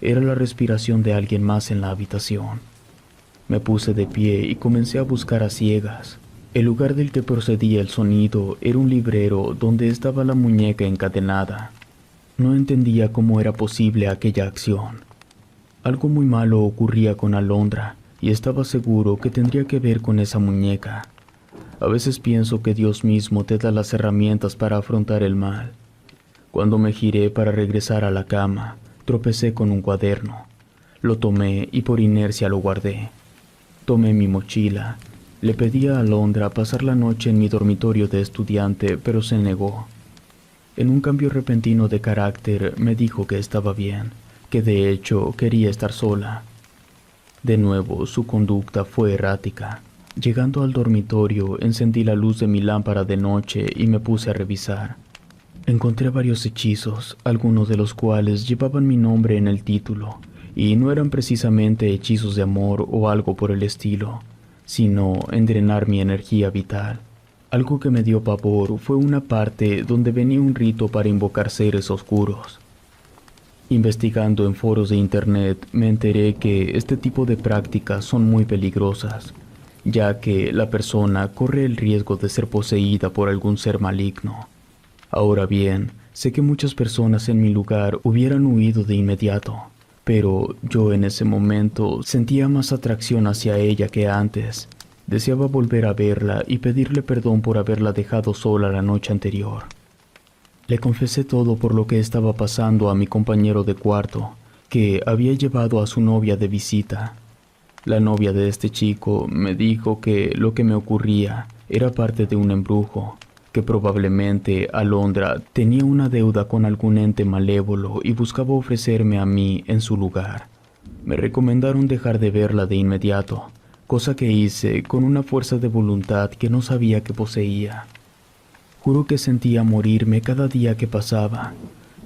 Era la respiración de alguien más en la habitación. Me puse de pie y comencé a buscar a ciegas. El lugar del que procedía el sonido era un librero donde estaba la muñeca encadenada. No entendía cómo era posible aquella acción. Algo muy malo ocurría con Alondra y estaba seguro que tendría que ver con esa muñeca. A veces pienso que Dios mismo te da las herramientas para afrontar el mal. Cuando me giré para regresar a la cama, tropecé con un cuaderno. Lo tomé y por inercia lo guardé. Tomé mi mochila. Le pedí a Alondra pasar la noche en mi dormitorio de estudiante, pero se negó. En un cambio repentino de carácter me dijo que estaba bien, que de hecho quería estar sola. De nuevo su conducta fue errática. Llegando al dormitorio, encendí la luz de mi lámpara de noche y me puse a revisar. Encontré varios hechizos, algunos de los cuales llevaban mi nombre en el título, y no eran precisamente hechizos de amor o algo por el estilo, sino en drenar mi energía vital. Algo que me dio pavor fue una parte donde venía un rito para invocar seres oscuros. Investigando en foros de internet me enteré que este tipo de prácticas son muy peligrosas, ya que la persona corre el riesgo de ser poseída por algún ser maligno. Ahora bien, sé que muchas personas en mi lugar hubieran huido de inmediato, pero yo en ese momento sentía más atracción hacia ella que antes. Deseaba volver a verla y pedirle perdón por haberla dejado sola la noche anterior. Le confesé todo por lo que estaba pasando a mi compañero de cuarto, que había llevado a su novia de visita. La novia de este chico me dijo que lo que me ocurría era parte de un embrujo, que probablemente Alondra tenía una deuda con algún ente malévolo y buscaba ofrecerme a mí en su lugar. Me recomendaron dejar de verla de inmediato, cosa que hice con una fuerza de voluntad que no sabía que poseía. Juro que sentía morirme cada día que pasaba.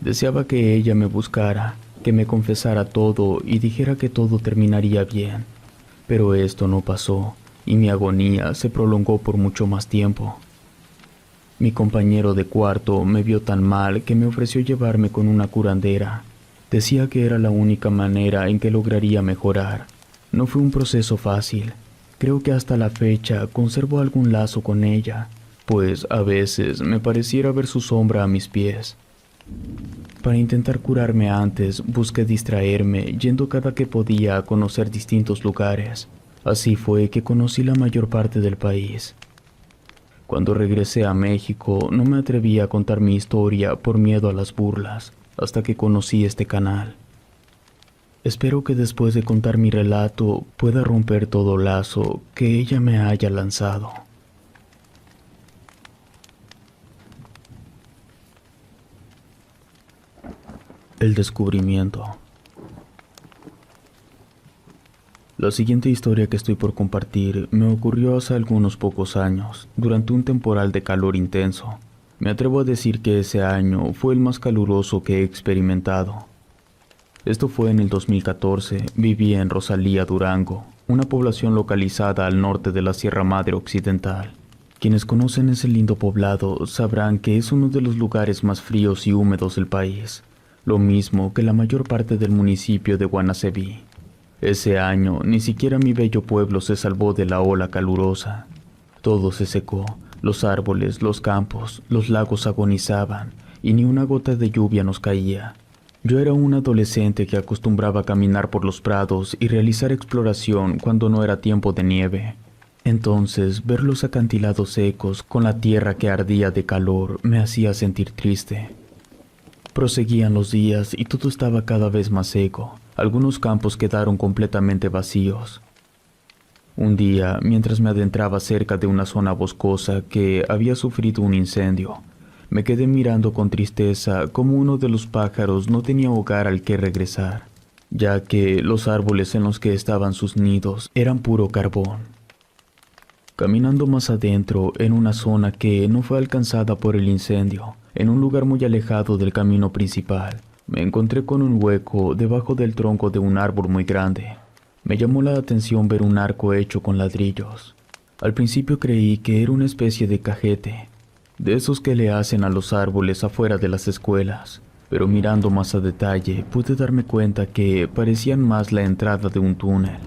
Deseaba que ella me buscara, que me confesara todo y dijera que todo terminaría bien. Pero esto no pasó, y mi agonía se prolongó por mucho más tiempo. Mi compañero de cuarto me vio tan mal que me ofreció llevarme con una curandera. Decía que era la única manera en que lograría mejorar. No fue un proceso fácil. Creo que hasta la fecha conservo algún lazo con ella, pues a veces me pareciera ver su sombra a mis pies. Para intentar curarme antes, busqué distraerme yendo cada que podía a conocer distintos lugares. Así fue que conocí la mayor parte del país. Cuando regresé a México, no me atreví a contar mi historia por miedo a las burlas, hasta que conocí este canal. Espero que después de contar mi relato pueda romper todo lazo que ella me haya lanzado. El descubrimiento. La siguiente historia que estoy por compartir me ocurrió hace algunos pocos años, durante un temporal de calor intenso. Me atrevo a decir que ese año fue el más caluroso que he experimentado. Esto fue en el 2014, vivía en Rosalía, Durango, una población localizada al norte de la Sierra Madre Occidental. Quienes conocen ese lindo poblado sabrán que es uno de los lugares más fríos y húmedos del país, lo mismo que la mayor parte del municipio de Guanaceví. Ese año ni siquiera mi bello pueblo se salvó de la ola calurosa. Todo se secó, los árboles, los campos, los lagos agonizaban y ni una gota de lluvia nos caía. Yo era un adolescente que acostumbraba a caminar por los prados y realizar exploración cuando no era tiempo de nieve. Entonces, ver los acantilados secos con la tierra que ardía de calor me hacía sentir triste. Proseguían los días y todo estaba cada vez más seco. Algunos campos quedaron completamente vacíos. Un día, mientras me adentraba cerca de una zona boscosa que había sufrido un incendio, me quedé mirando con tristeza cómo uno de los pájaros no tenía hogar al que regresar, ya que los árboles en los que estaban sus nidos eran puro carbón. Caminando más adentro, en una zona que no fue alcanzada por el incendio, en un lugar muy alejado del camino principal, me encontré con un hueco debajo del tronco de un árbol muy grande. Me llamó la atención ver un arco hecho con ladrillos. Al principio creí que era una especie de cajete, de esos que le hacen a los árboles afuera de las escuelas, pero mirando más a detalle pude darme cuenta que parecían más la entrada de un túnel.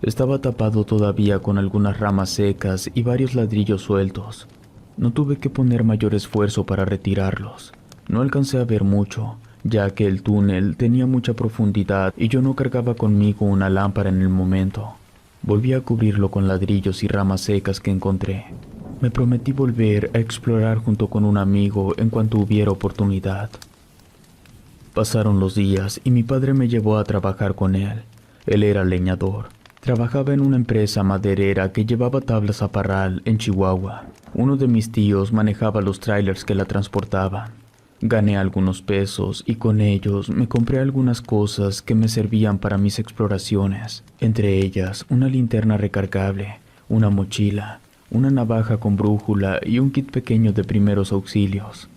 Estaba tapado todavía con algunas ramas secas y varios ladrillos sueltos. No tuve que poner mayor esfuerzo para retirarlos. No alcancé a ver mucho, ya que el túnel tenía mucha profundidad y yo no cargaba conmigo una lámpara en el momento. Volví a cubrirlo con ladrillos y ramas secas que encontré. Me prometí volver a explorar junto con un amigo en cuanto hubiera oportunidad. Pasaron los días y mi padre me llevó a trabajar con él. Él era leñador. Trabajaba en una empresa maderera que llevaba tablas a Parral, en Chihuahua. Uno de mis tíos manejaba los trailers que la transportaban. Gané algunos pesos y con ellos me compré algunas cosas que me servían para mis exploraciones, entre ellas una linterna recargable, una mochila, una navaja con brújula y un kit pequeño de primeros auxilios.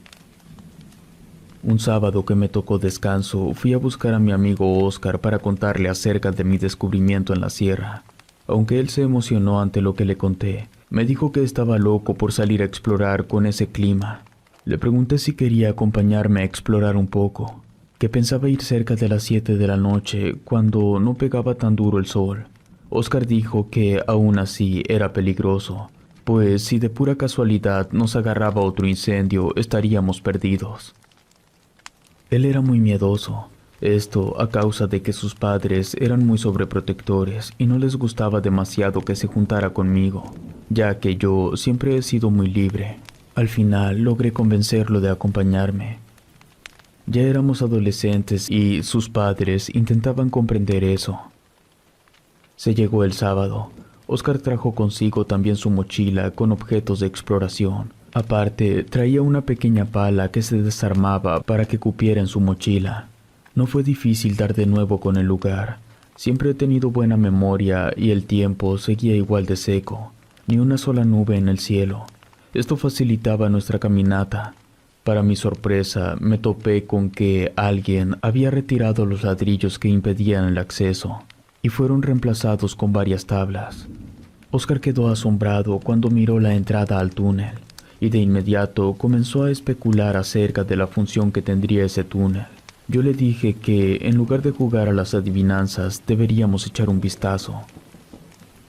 Un sábado que me tocó descanso, fui a buscar a mi amigo Oscar para contarle acerca de mi descubrimiento en la sierra. Aunque él se emocionó ante lo que le conté, me dijo que estaba loco por salir a explorar con ese clima. Le pregunté si quería acompañarme a explorar un poco, que pensaba ir cerca de las 7 de la noche cuando no pegaba tan duro el sol. Oscar dijo que aún así era peligroso, pues si de pura casualidad nos agarraba otro incendio estaríamos perdidos. Él era muy miedoso, esto a causa de que sus padres eran muy sobreprotectores y no les gustaba demasiado que se juntara conmigo, ya que yo siempre he sido muy libre. Al final logré convencerlo de acompañarme. Ya éramos adolescentes y sus padres intentaban comprender eso. Se llegó el sábado. Oscar trajo consigo también su mochila con objetos de exploración. Aparte, traía una pequeña pala que se desarmaba para que cupiera en su mochila. No fue difícil dar de nuevo con el lugar. Siempre he tenido buena memoria y el tiempo seguía igual de seco. Ni una sola nube en el cielo. Esto facilitaba nuestra caminata. Para mi sorpresa, me topé con que alguien había retirado los ladrillos que impedían el acceso y fueron reemplazados con varias tablas. Oscar quedó asombrado cuando miró la entrada al túnel y de inmediato comenzó a especular acerca de la función que tendría ese túnel. Yo le dije que, en lugar de jugar a las adivinanzas, deberíamos echar un vistazo.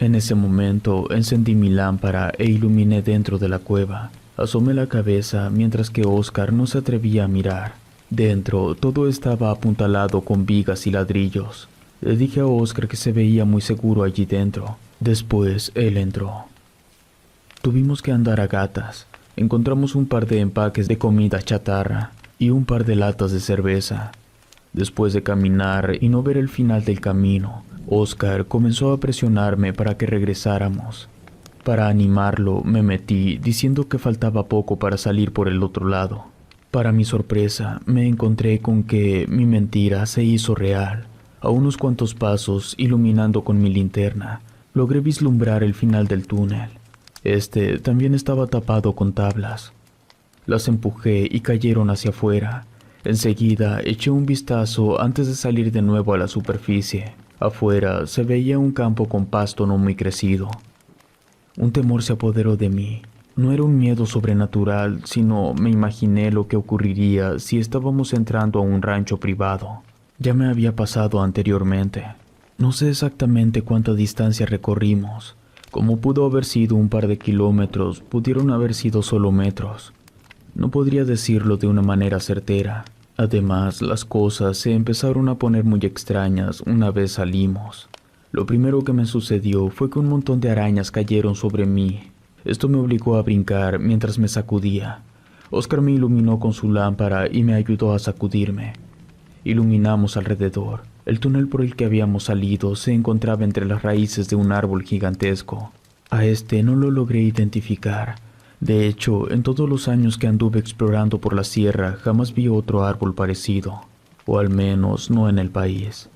En ese momento encendí mi lámpara e iluminé dentro de la cueva. Asomé la cabeza mientras que Oscar no se atrevía a mirar. Dentro todo estaba apuntalado con vigas y ladrillos. Le dije a Oscar que se veía muy seguro allí dentro. Después él entró. Tuvimos que andar a gatas. Encontramos un par de empaques de comida chatarra y un par de latas de cerveza. Después de caminar y no ver el final del camino, Oscar comenzó a presionarme para que regresáramos. Para animarlo, me metí diciendo que faltaba poco para salir por el otro lado. Para mi sorpresa, me encontré con que mi mentira se hizo real. A unos cuantos pasos, iluminando con mi linterna, logré vislumbrar el final del túnel. Este también estaba tapado con tablas. Las empujé y cayeron hacia afuera. Enseguida eché un vistazo antes de salir de nuevo a la superficie. Afuera se veía un campo con pasto no muy crecido. Un temor se apoderó de mí. No era un miedo sobrenatural, sino me imaginé lo que ocurriría si estábamos entrando a un rancho privado. Ya me había pasado anteriormente. No sé exactamente cuánta distancia recorrimos. Como pudo haber sido un par de kilómetros, pudieron haber sido solo metros. No podría decirlo de una manera certera. Además, las cosas se empezaron a poner muy extrañas una vez salimos. Lo primero que me sucedió fue que un montón de arañas cayeron sobre mí. Esto me obligó a brincar mientras me sacudía. Oscar me iluminó con su lámpara y me ayudó a sacudirme. Iluminamos alrededor. El túnel por el que habíamos salido se encontraba entre las raíces de un árbol gigantesco. A este no lo logré identificar. De hecho, en todos los años que anduve explorando por la sierra, jamás vi otro árbol parecido, o al menos no en el país.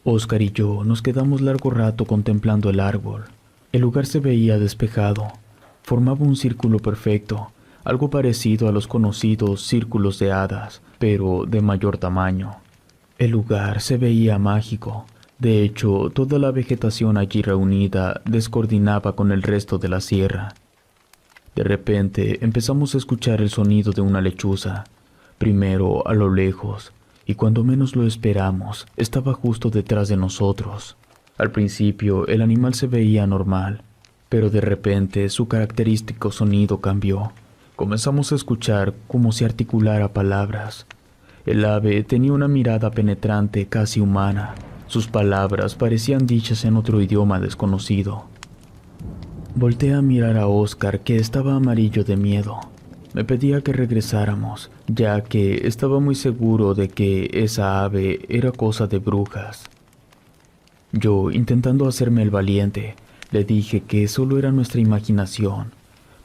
Oscar y yo nos quedamos largo rato contemplando el árbol. El lugar se veía despejado. Formaba un círculo perfecto, algo parecido a los conocidos círculos de hadas, pero de mayor tamaño. El lugar se veía mágico. De hecho, toda la vegetación allí reunida descoordinaba con el resto de la sierra. De repente empezamos a escuchar el sonido de una lechuza, primero a lo lejos, y cuando menos lo esperamos, estaba justo detrás de nosotros. Al principio el animal se veía normal, pero de repente su característico sonido cambió. Comenzamos a escuchar como si articulara palabras. El ave tenía una mirada penetrante, casi humana. Sus palabras parecían dichas en otro idioma desconocido. Volteé a mirar a Oscar, que estaba amarillo de miedo. Me pedía que regresáramos, ya que estaba muy seguro de que esa ave era cosa de brujas. Yo, intentando hacerme el valiente, le dije que solo era nuestra imaginación,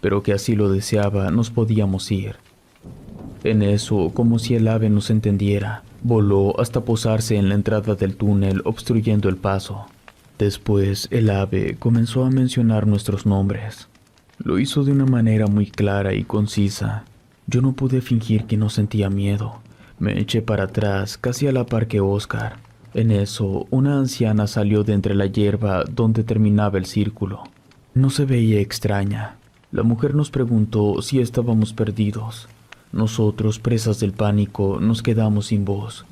pero que así lo deseaba nos podíamos ir. En eso, como si el ave nos entendiera, voló hasta posarse en la entrada del túnel, obstruyendo el paso. Después, el ave comenzó a mencionar nuestros nombres. Lo hizo de una manera muy clara y concisa. Yo no pude fingir que no sentía miedo. Me eché para atrás, casi a la par que Oscar. En eso, una anciana salió de entre la hierba donde terminaba el círculo. No se veía extraña. La mujer nos preguntó si estábamos perdidos. Nosotros, presas del pánico, nos quedamos sin voz.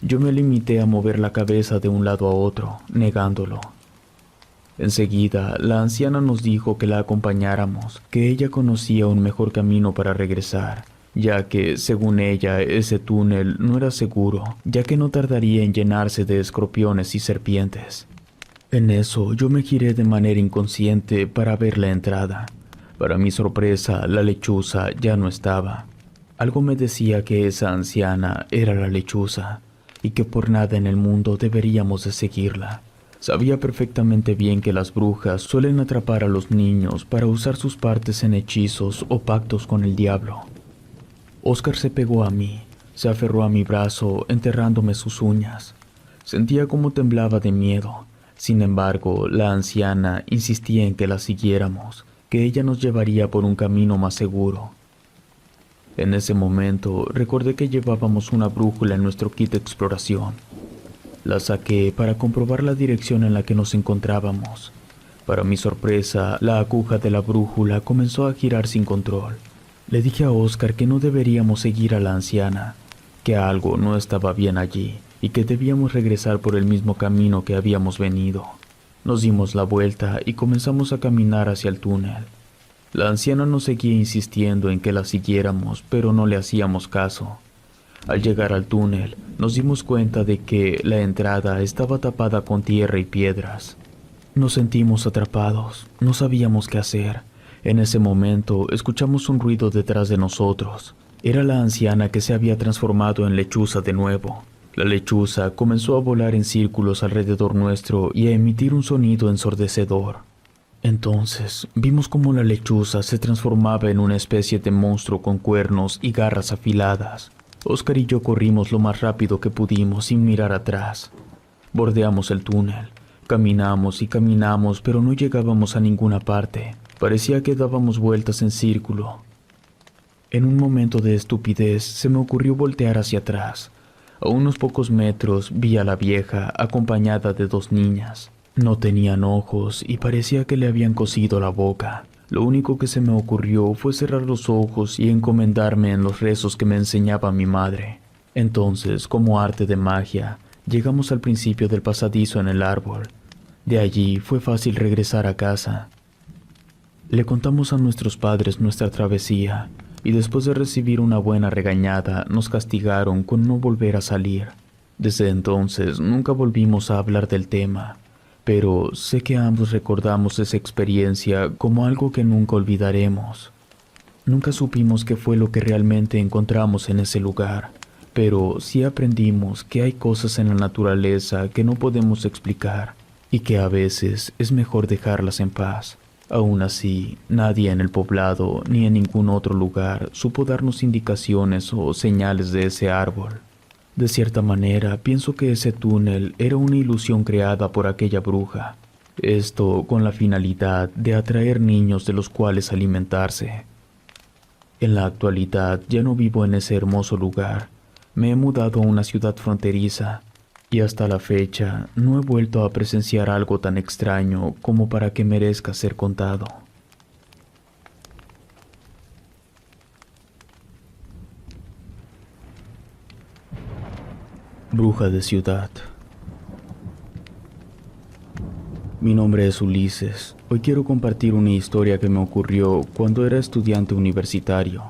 Yo me limité a mover la cabeza de un lado a otro, negándolo. Enseguida, la anciana nos dijo que la acompañáramos, que ella conocía un mejor camino para regresar, ya que, según ella, ese túnel no era seguro, ya que no tardaría en llenarse de escorpiones y serpientes. En eso, yo me giré de manera inconsciente para ver la entrada. Para mi sorpresa, la lechuza ya no estaba. Algo me decía que esa anciana era la lechuza, y que por nada en el mundo deberíamos de seguirla. Sabía perfectamente bien que las brujas suelen atrapar a los niños para usar sus partes en hechizos o pactos con el diablo. Oscar se pegó a mí, se aferró a mi brazo, enterrándome sus uñas. Sentía cómo temblaba de miedo. Sin embargo, la anciana insistía en que la siguiéramos, que ella nos llevaría por un camino más seguro. En ese momento, recordé que llevábamos una brújula en nuestro kit de exploración. La saqué para comprobar la dirección en la que nos encontrábamos. Para mi sorpresa, la aguja de la brújula comenzó a girar sin control. Le dije a Oscar que no deberíamos seguir a la anciana, que algo no estaba bien allí y que debíamos regresar por el mismo camino que habíamos venido. Nos dimos la vuelta y comenzamos a caminar hacia el túnel. La anciana nos seguía insistiendo en que la siguiéramos, pero no le hacíamos caso. Al llegar al túnel, nos dimos cuenta de que la entrada estaba tapada con tierra y piedras. Nos sentimos atrapados, no sabíamos qué hacer. En ese momento, escuchamos un ruido detrás de nosotros. Era la anciana que se había transformado en lechuza de nuevo. La lechuza comenzó a volar en círculos alrededor nuestro y a emitir un sonido ensordecedor. Entonces, vimos cómo la lechuza se transformaba en una especie de monstruo con cuernos y garras afiladas. Oscar y yo corrimos lo más rápido que pudimos sin mirar atrás. Bordeamos el túnel. Caminamos y caminamos, pero no llegábamos a ninguna parte. Parecía que dábamos vueltas en círculo. En un momento de estupidez, se me ocurrió voltear hacia atrás. A unos pocos metros vi a la vieja acompañada de dos niñas. No tenían ojos y parecía que le habían cosido la boca. Lo único que se me ocurrió fue cerrar los ojos y encomendarme en los rezos que me enseñaba mi madre. Entonces, como arte de magia, llegamos al principio del pasadizo en el árbol. De allí fue fácil regresar a casa. Le contamos a nuestros padres nuestra travesía y después de recibir una buena regañada nos castigaron con no volver a salir. Desde entonces nunca volvimos a hablar del tema. Pero sé que ambos recordamos esa experiencia como algo que nunca olvidaremos. Nunca supimos qué fue lo que realmente encontramos en ese lugar, pero sí aprendimos que hay cosas en la naturaleza que no podemos explicar y que a veces es mejor dejarlas en paz. Aún así, nadie en el poblado ni en ningún otro lugar supo darnos indicaciones o señales de ese árbol. De cierta manera, pienso que ese túnel era una ilusión creada por aquella bruja. Esto con la finalidad de atraer niños de los cuales alimentarse. En la actualidad ya no vivo en ese hermoso lugar. Me he mudado a una ciudad fronteriza. Y hasta la fecha no he vuelto a presenciar algo tan extraño como para que merezca ser contado. Bruja de ciudad. Mi nombre es Ulises. Hoy quiero compartir una historia que me ocurrió cuando era estudiante universitario.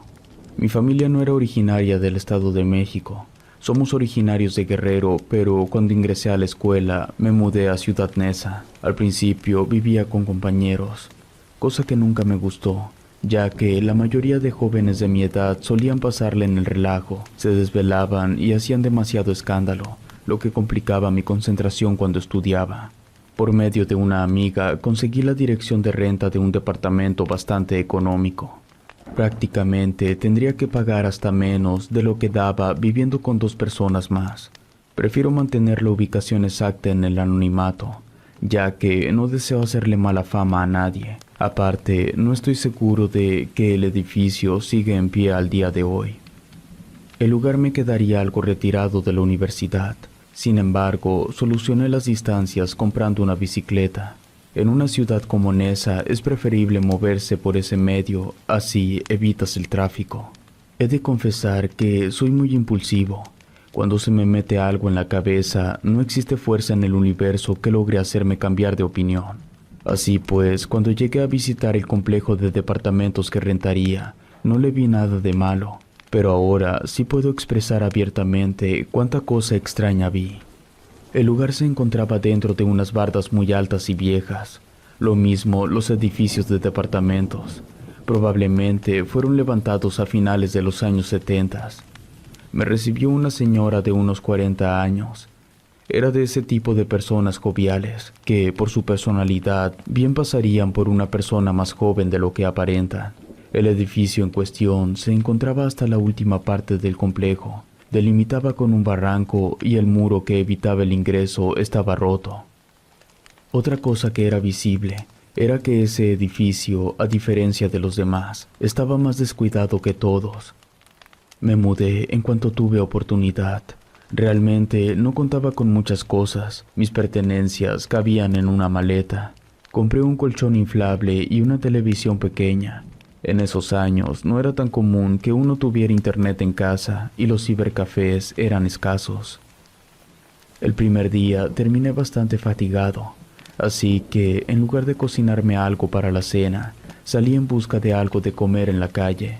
Mi familia no era originaria del Estado de México. Somos originarios de Guerrero, pero cuando ingresé a la escuela me mudé a Ciudad Neza. Al principio vivía con compañeros, cosa que nunca me gustó, ya que la mayoría de jóvenes de mi edad solían pasarle en el relajo, se desvelaban y hacían demasiado escándalo, lo que complicaba mi concentración cuando estudiaba. Por medio de una amiga conseguí la dirección de renta de un departamento bastante económico. Prácticamente tendría que pagar hasta menos de lo que daba viviendo con 2 personas más. Prefiero mantener la ubicación exacta en el anonimato, ya que no deseo hacerle mala fama a nadie. Aparte, no estoy seguro de que el edificio sigue en pie al día de hoy. El lugar me quedaría algo retirado de la universidad. Sin embargo, solucioné las distancias comprando una bicicleta. En una ciudad como Neza es preferible moverse por ese medio, así evitas el tráfico. He de confesar que soy muy impulsivo. Cuando se me mete algo en la cabeza, no existe fuerza en el universo que logre hacerme cambiar de opinión. Así pues, cuando llegué a visitar el complejo de departamentos que rentaría, no le vi nada de malo, pero ahora sí puedo expresar abiertamente cuánta cosa extraña vi. El lugar se encontraba dentro de unas bardas muy altas y viejas, lo mismo los edificios de departamentos. Probablemente fueron levantados a finales de los años 70. Me recibió una señora de unos 40 años. Era de ese tipo de personas joviales, que por su personalidad bien pasarían por una persona más joven de lo que aparentan. El edificio en cuestión se encontraba hasta la última parte del complejo. Delimitaba con un barranco y el muro que evitaba el ingreso estaba roto. Otra cosa que era visible era que ese edificio, a diferencia de los demás, estaba más descuidado que todos. Me mudé en cuanto tuve oportunidad. Realmente no contaba con muchas cosas. Mis pertenencias cabían en una maleta. Compré un colchón inflable y una televisión pequeña. En esos años no era tan común que uno tuviera internet en casa y los cibercafés eran escasos. El primer día terminé bastante fatigado, así que en lugar de cocinarme algo para la cena, salí en busca de algo de comer en la calle.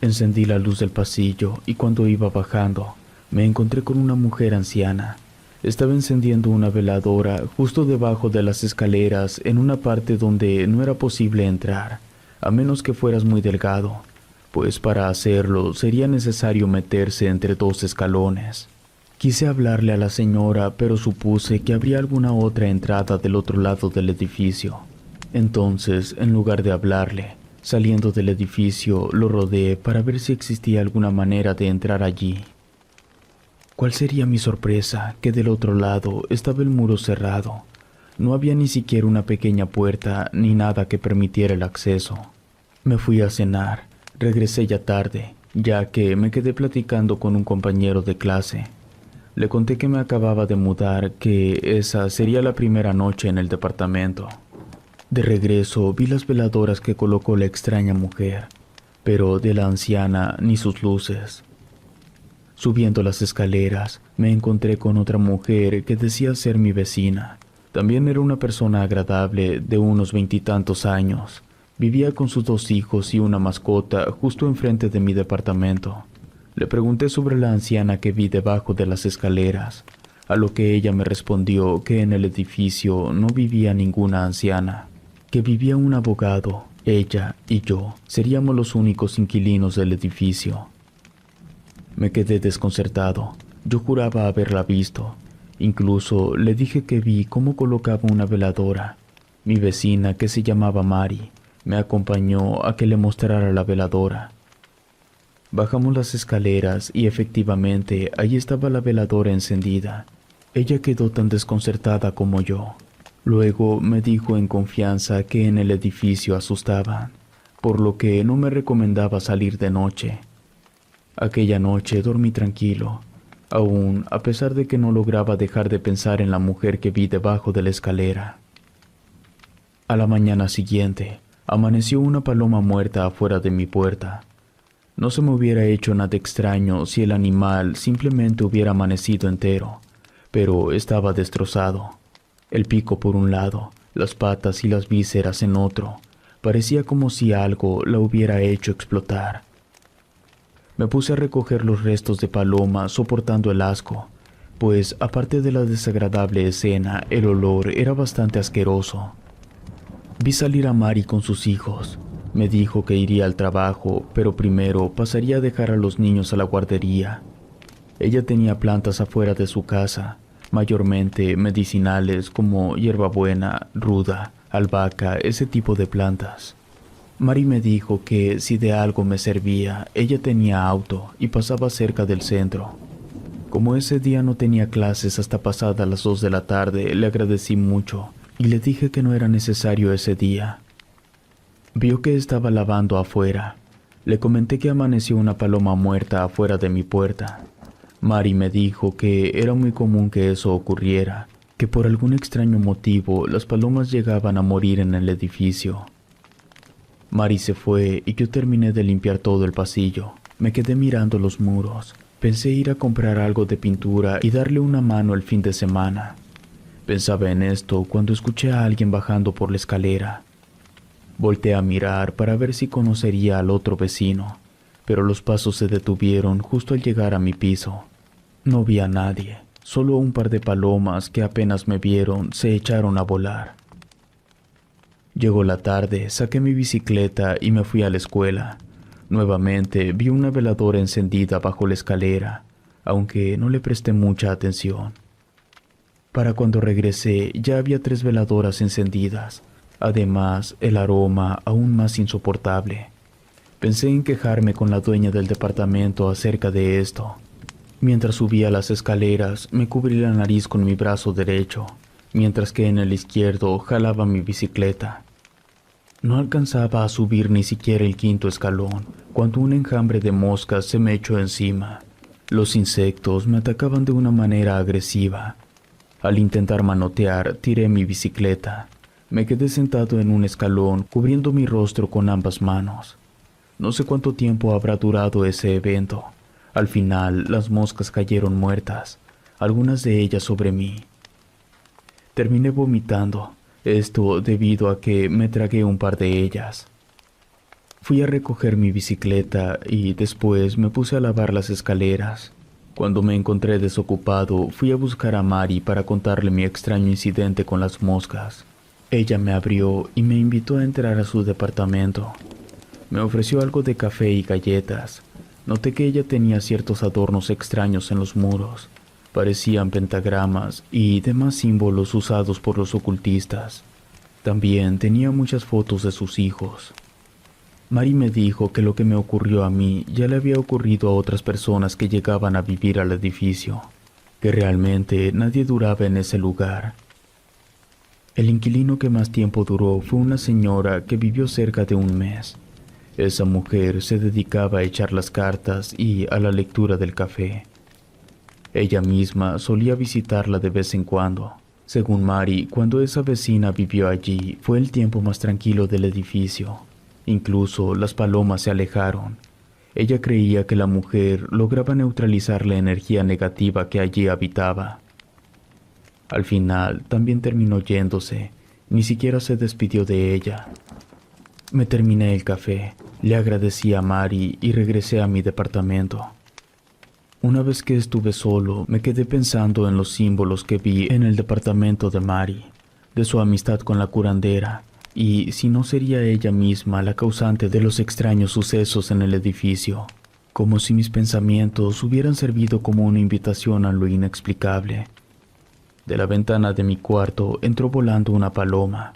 Encendí la luz del pasillo y cuando iba bajando, me encontré con una mujer anciana. Estaba encendiendo una veladora justo debajo de las escaleras en una parte donde no era posible entrar, a menos que fueras muy delgado, pues para hacerlo sería necesario meterse entre 2 escalones. Quise hablarle a la señora, pero supuse que habría alguna otra entrada del otro lado del edificio. Entonces, en lugar de hablarle, saliendo del edificio, lo rodeé para ver si existía alguna manera de entrar allí. ¿Cuál sería mi sorpresa que del otro lado estaba el muro cerrado? No había ni siquiera una pequeña puerta ni nada que permitiera el acceso. Me fui a cenar. Regresé ya tarde, ya que me quedé platicando con un compañero de clase. Le conté que me acababa de mudar, que esa sería la primera noche en el departamento. De regreso vi las veladoras que colocó la extraña mujer, pero de la anciana ni sus luces. Subiendo las escaleras, me encontré con otra mujer que decía ser mi vecina. También era una persona agradable de unos 20 y tantos años. Vivía con sus 2 hijos y una mascota justo enfrente de mi departamento. Le pregunté sobre la anciana que vi debajo de las escaleras, a lo que ella me respondió que en el edificio no vivía ninguna anciana, que vivía un abogado, ella y yo seríamos los únicos inquilinos del edificio. Me quedé desconcertado. Yo juraba haberla visto. Incluso le dije que vi cómo colocaba una veladora. Mi vecina, que se llamaba Mari, me acompañó a que le mostrara la veladora. Bajamos las escaleras y efectivamente allí estaba la veladora encendida. Ella quedó tan desconcertada como yo. Luego me dijo en confianza que en el edificio asustaban, por lo que no me recomendaba salir de noche. Aquella noche dormí tranquilo. aún a pesar de que no lograba dejar de pensar en la mujer que vi debajo de la escalera. A la mañana siguiente, amaneció una paloma muerta afuera de mi puerta. No se me hubiera hecho nada extraño si el animal simplemente hubiera amanecido entero, pero estaba destrozado. El pico por un lado, las patas y las vísceras en otro. Parecía como si algo la hubiera hecho explotar. Me puse a recoger los restos de paloma soportando el asco, pues aparte de la desagradable escena, el olor era bastante asqueroso. Vi salir a Mari con sus hijos. Me dijo que iría al trabajo, pero primero pasaría a dejar a los niños a la guardería. Ella tenía plantas afuera de su casa, mayormente medicinales como hierbabuena, ruda, albahaca, ese tipo de plantas. Mari me dijo que si de algo me servía, ella tenía auto y pasaba cerca del centro. Como ese día no tenía clases hasta pasadas las 2 de la tarde, le agradecí mucho y le dije que no era necesario ese día. Vio que estaba lavando afuera. Le comenté que amaneció una paloma muerta afuera de mi puerta. Mari me dijo que era muy común que eso ocurriera, que por algún extraño motivo las palomas llegaban a morir en el edificio. Mari se fue y yo terminé de limpiar todo el pasillo. Me quedé mirando los muros. Pensé ir a comprar algo de pintura y darle una mano el fin de semana. Pensaba en esto cuando escuché a alguien bajando por la escalera. Volteé a mirar para ver si conocería al otro vecino, pero los pasos se detuvieron justo al llegar a mi piso. No vi a nadie, solo un par de palomas que apenas me vieron se echaron a volar. Llegó la tarde, saqué mi bicicleta y me fui a la escuela. Nuevamente vi una veladora encendida bajo la escalera, aunque no le presté mucha atención. Para cuando regresé ya había 3 veladoras encendidas. Además, el aroma aún más insoportable. Pensé en quejarme con la dueña del departamento acerca de esto. Mientras subía las escaleras, me cubrí la nariz con mi brazo derecho, mientras que en el izquierdo jalaba mi bicicleta. No alcanzaba a subir ni siquiera el 5.º escalón, cuando un enjambre de moscas se me echó encima. Los insectos me atacaban de una manera agresiva. Al intentar manotear, tiré mi bicicleta. Me quedé sentado en un escalón, cubriendo mi rostro con ambas manos. No sé cuánto tiempo habrá durado ese evento. Al final, las moscas cayeron muertas, algunas de ellas sobre mí. Terminé vomitando, esto debido a que me tragué un par de ellas. Fui a recoger mi bicicleta y después me puse a lavar las escaleras. Cuando me encontré desocupado, fui a buscar a Mari para contarle mi extraño incidente con las moscas. Ella me abrió y me invitó a entrar a su departamento. Me ofreció algo de café y galletas. Noté que ella tenía ciertos adornos extraños en los muros. Parecían pentagramas y demás símbolos usados por los ocultistas. También tenía muchas fotos de sus hijos. Mari me dijo que lo que me ocurrió a mí ya le había ocurrido a otras personas que llegaban a vivir al edificio, que realmente nadie duraba en ese lugar. El inquilino que más tiempo duró fue una señora que vivió cerca de un mes. Esa mujer se dedicaba a echar las cartas y a la lectura del café. Ella misma solía visitarla de vez en cuando. Según Mari, cuando esa vecina vivió allí, fue el tiempo más tranquilo del edificio. Incluso las palomas se alejaron. Ella creía que la mujer lograba neutralizar la energía negativa que allí habitaba. Al final, también terminó yéndose. Ni siquiera se despidió de ella. Me terminé el café, le agradecí a Mari y regresé a mi departamento. Una vez que estuve solo, me quedé pensando en los símbolos que vi en el departamento de Mari, de su amistad con la curandera, y si no sería ella misma la causante de los extraños sucesos en el edificio, como si mis pensamientos hubieran servido como una invitación a lo inexplicable. De la ventana de mi cuarto entró volando una paloma.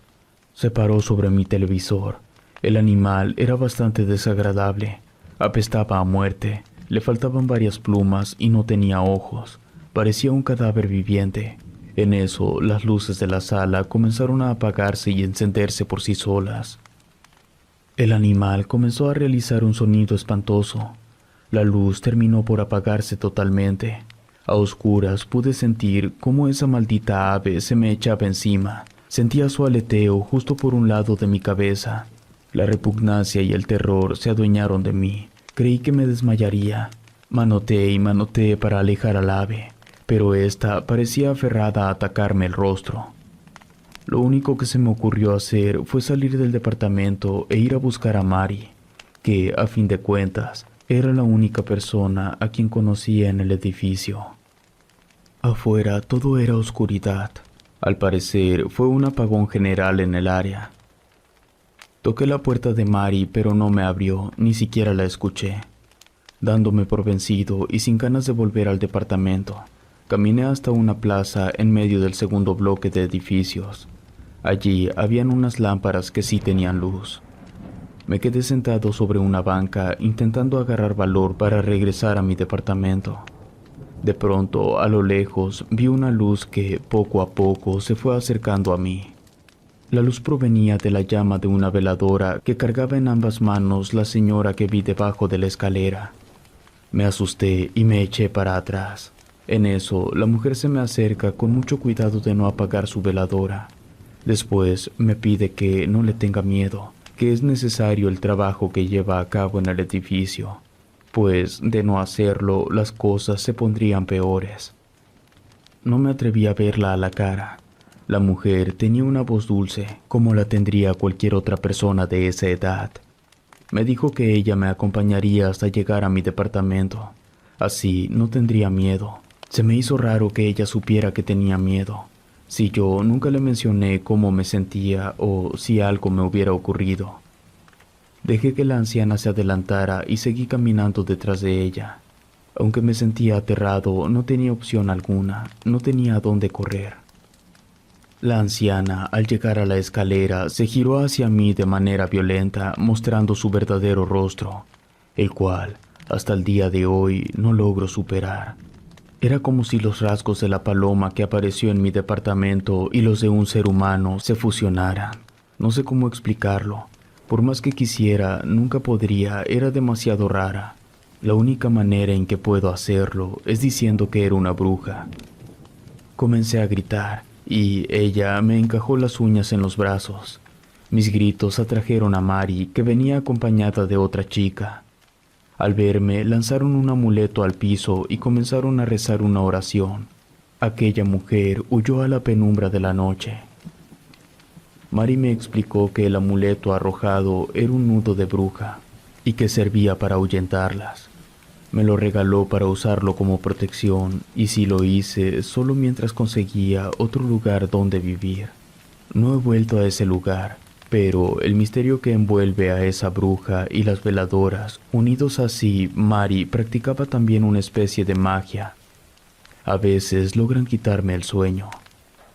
Se paró sobre mi televisor. El animal era bastante desagradable. Apestaba a muerte. Le faltaban varias plumas y no tenía ojos. Parecía un cadáver viviente. En eso, las luces de la sala comenzaron a apagarse y encenderse por sí solas. El animal comenzó a realizar un sonido espantoso. La luz terminó por apagarse totalmente. A oscuras pude sentir cómo esa maldita ave se me echaba encima. Sentía su aleteo justo por un lado de mi cabeza. La repugnancia y el terror se adueñaron de mí. Creí que me desmayaría. Manoteé y manoteé para alejar al ave, pero ésta parecía aferrada a atacarme el rostro. Lo único que se me ocurrió hacer fue salir del departamento e ir a buscar a Mari, que, a fin de cuentas, era la única persona a quien conocía en el edificio. Afuera todo era oscuridad. Al parecer fue un apagón general en el área. Toqué la puerta de Mari, pero no me abrió, ni siquiera la escuché. Dándome por vencido y sin ganas de volver al departamento, caminé hasta una plaza en medio del segundo bloque de edificios. Allí habían unas lámparas que sí tenían luz. Me quedé sentado sobre una banca intentando agarrar valor para regresar a mi departamento. De pronto, a lo lejos, vi una luz que, poco a poco, se fue acercando a mí. La luz provenía de la llama de una veladora que cargaba en ambas manos la señora que vi debajo de la escalera. Me asusté y me eché para atrás. En eso, la mujer se me acerca con mucho cuidado de no apagar su veladora. Después me pide que no le tenga miedo, que es necesario el trabajo que lleva a cabo en el edificio, pues de no hacerlo las cosas se pondrían peores. No me atreví a verla a la cara. La mujer tenía una voz dulce, como la tendría cualquier otra persona de esa edad. Me dijo que ella me acompañaría hasta llegar a mi departamento. Así no tendría miedo. Se me hizo raro que ella supiera que tenía miedo, si yo nunca le mencioné cómo me sentía o si algo me hubiera ocurrido. Dejé que la anciana se adelantara y seguí caminando detrás de ella. Aunque me sentía aterrado, no tenía opción alguna, no tenía a dónde correr. La anciana, al llegar a la escalera, se giró hacia mí de manera violenta, mostrando su verdadero rostro, el cual, hasta el día de hoy, no logro superar. Era como si los rasgos de la paloma que apareció en mi departamento y los de un ser humano se fusionaran. No sé cómo explicarlo. Por más que quisiera, nunca podría, era demasiado rara. La única manera en que puedo hacerlo es diciendo que era una bruja. Comencé a gritar y ella me encajó las uñas en los brazos. Mis gritos atrajeron a Mari, que venía acompañada de otra chica. Al verme, lanzaron un amuleto al piso y comenzaron a rezar una oración. Aquella mujer huyó a la penumbra de la noche. Mari me explicó que el amuleto arrojado era un nudo de bruja y que servía para ahuyentarlas. Me lo regaló para usarlo como protección y sí lo hice solo mientras conseguía otro lugar donde vivir. No he vuelto a ese lugar. Pero el misterio que envuelve a esa bruja y las veladoras, unidos así, Mari practicaba también una especie de magia. A veces logran quitarme el sueño.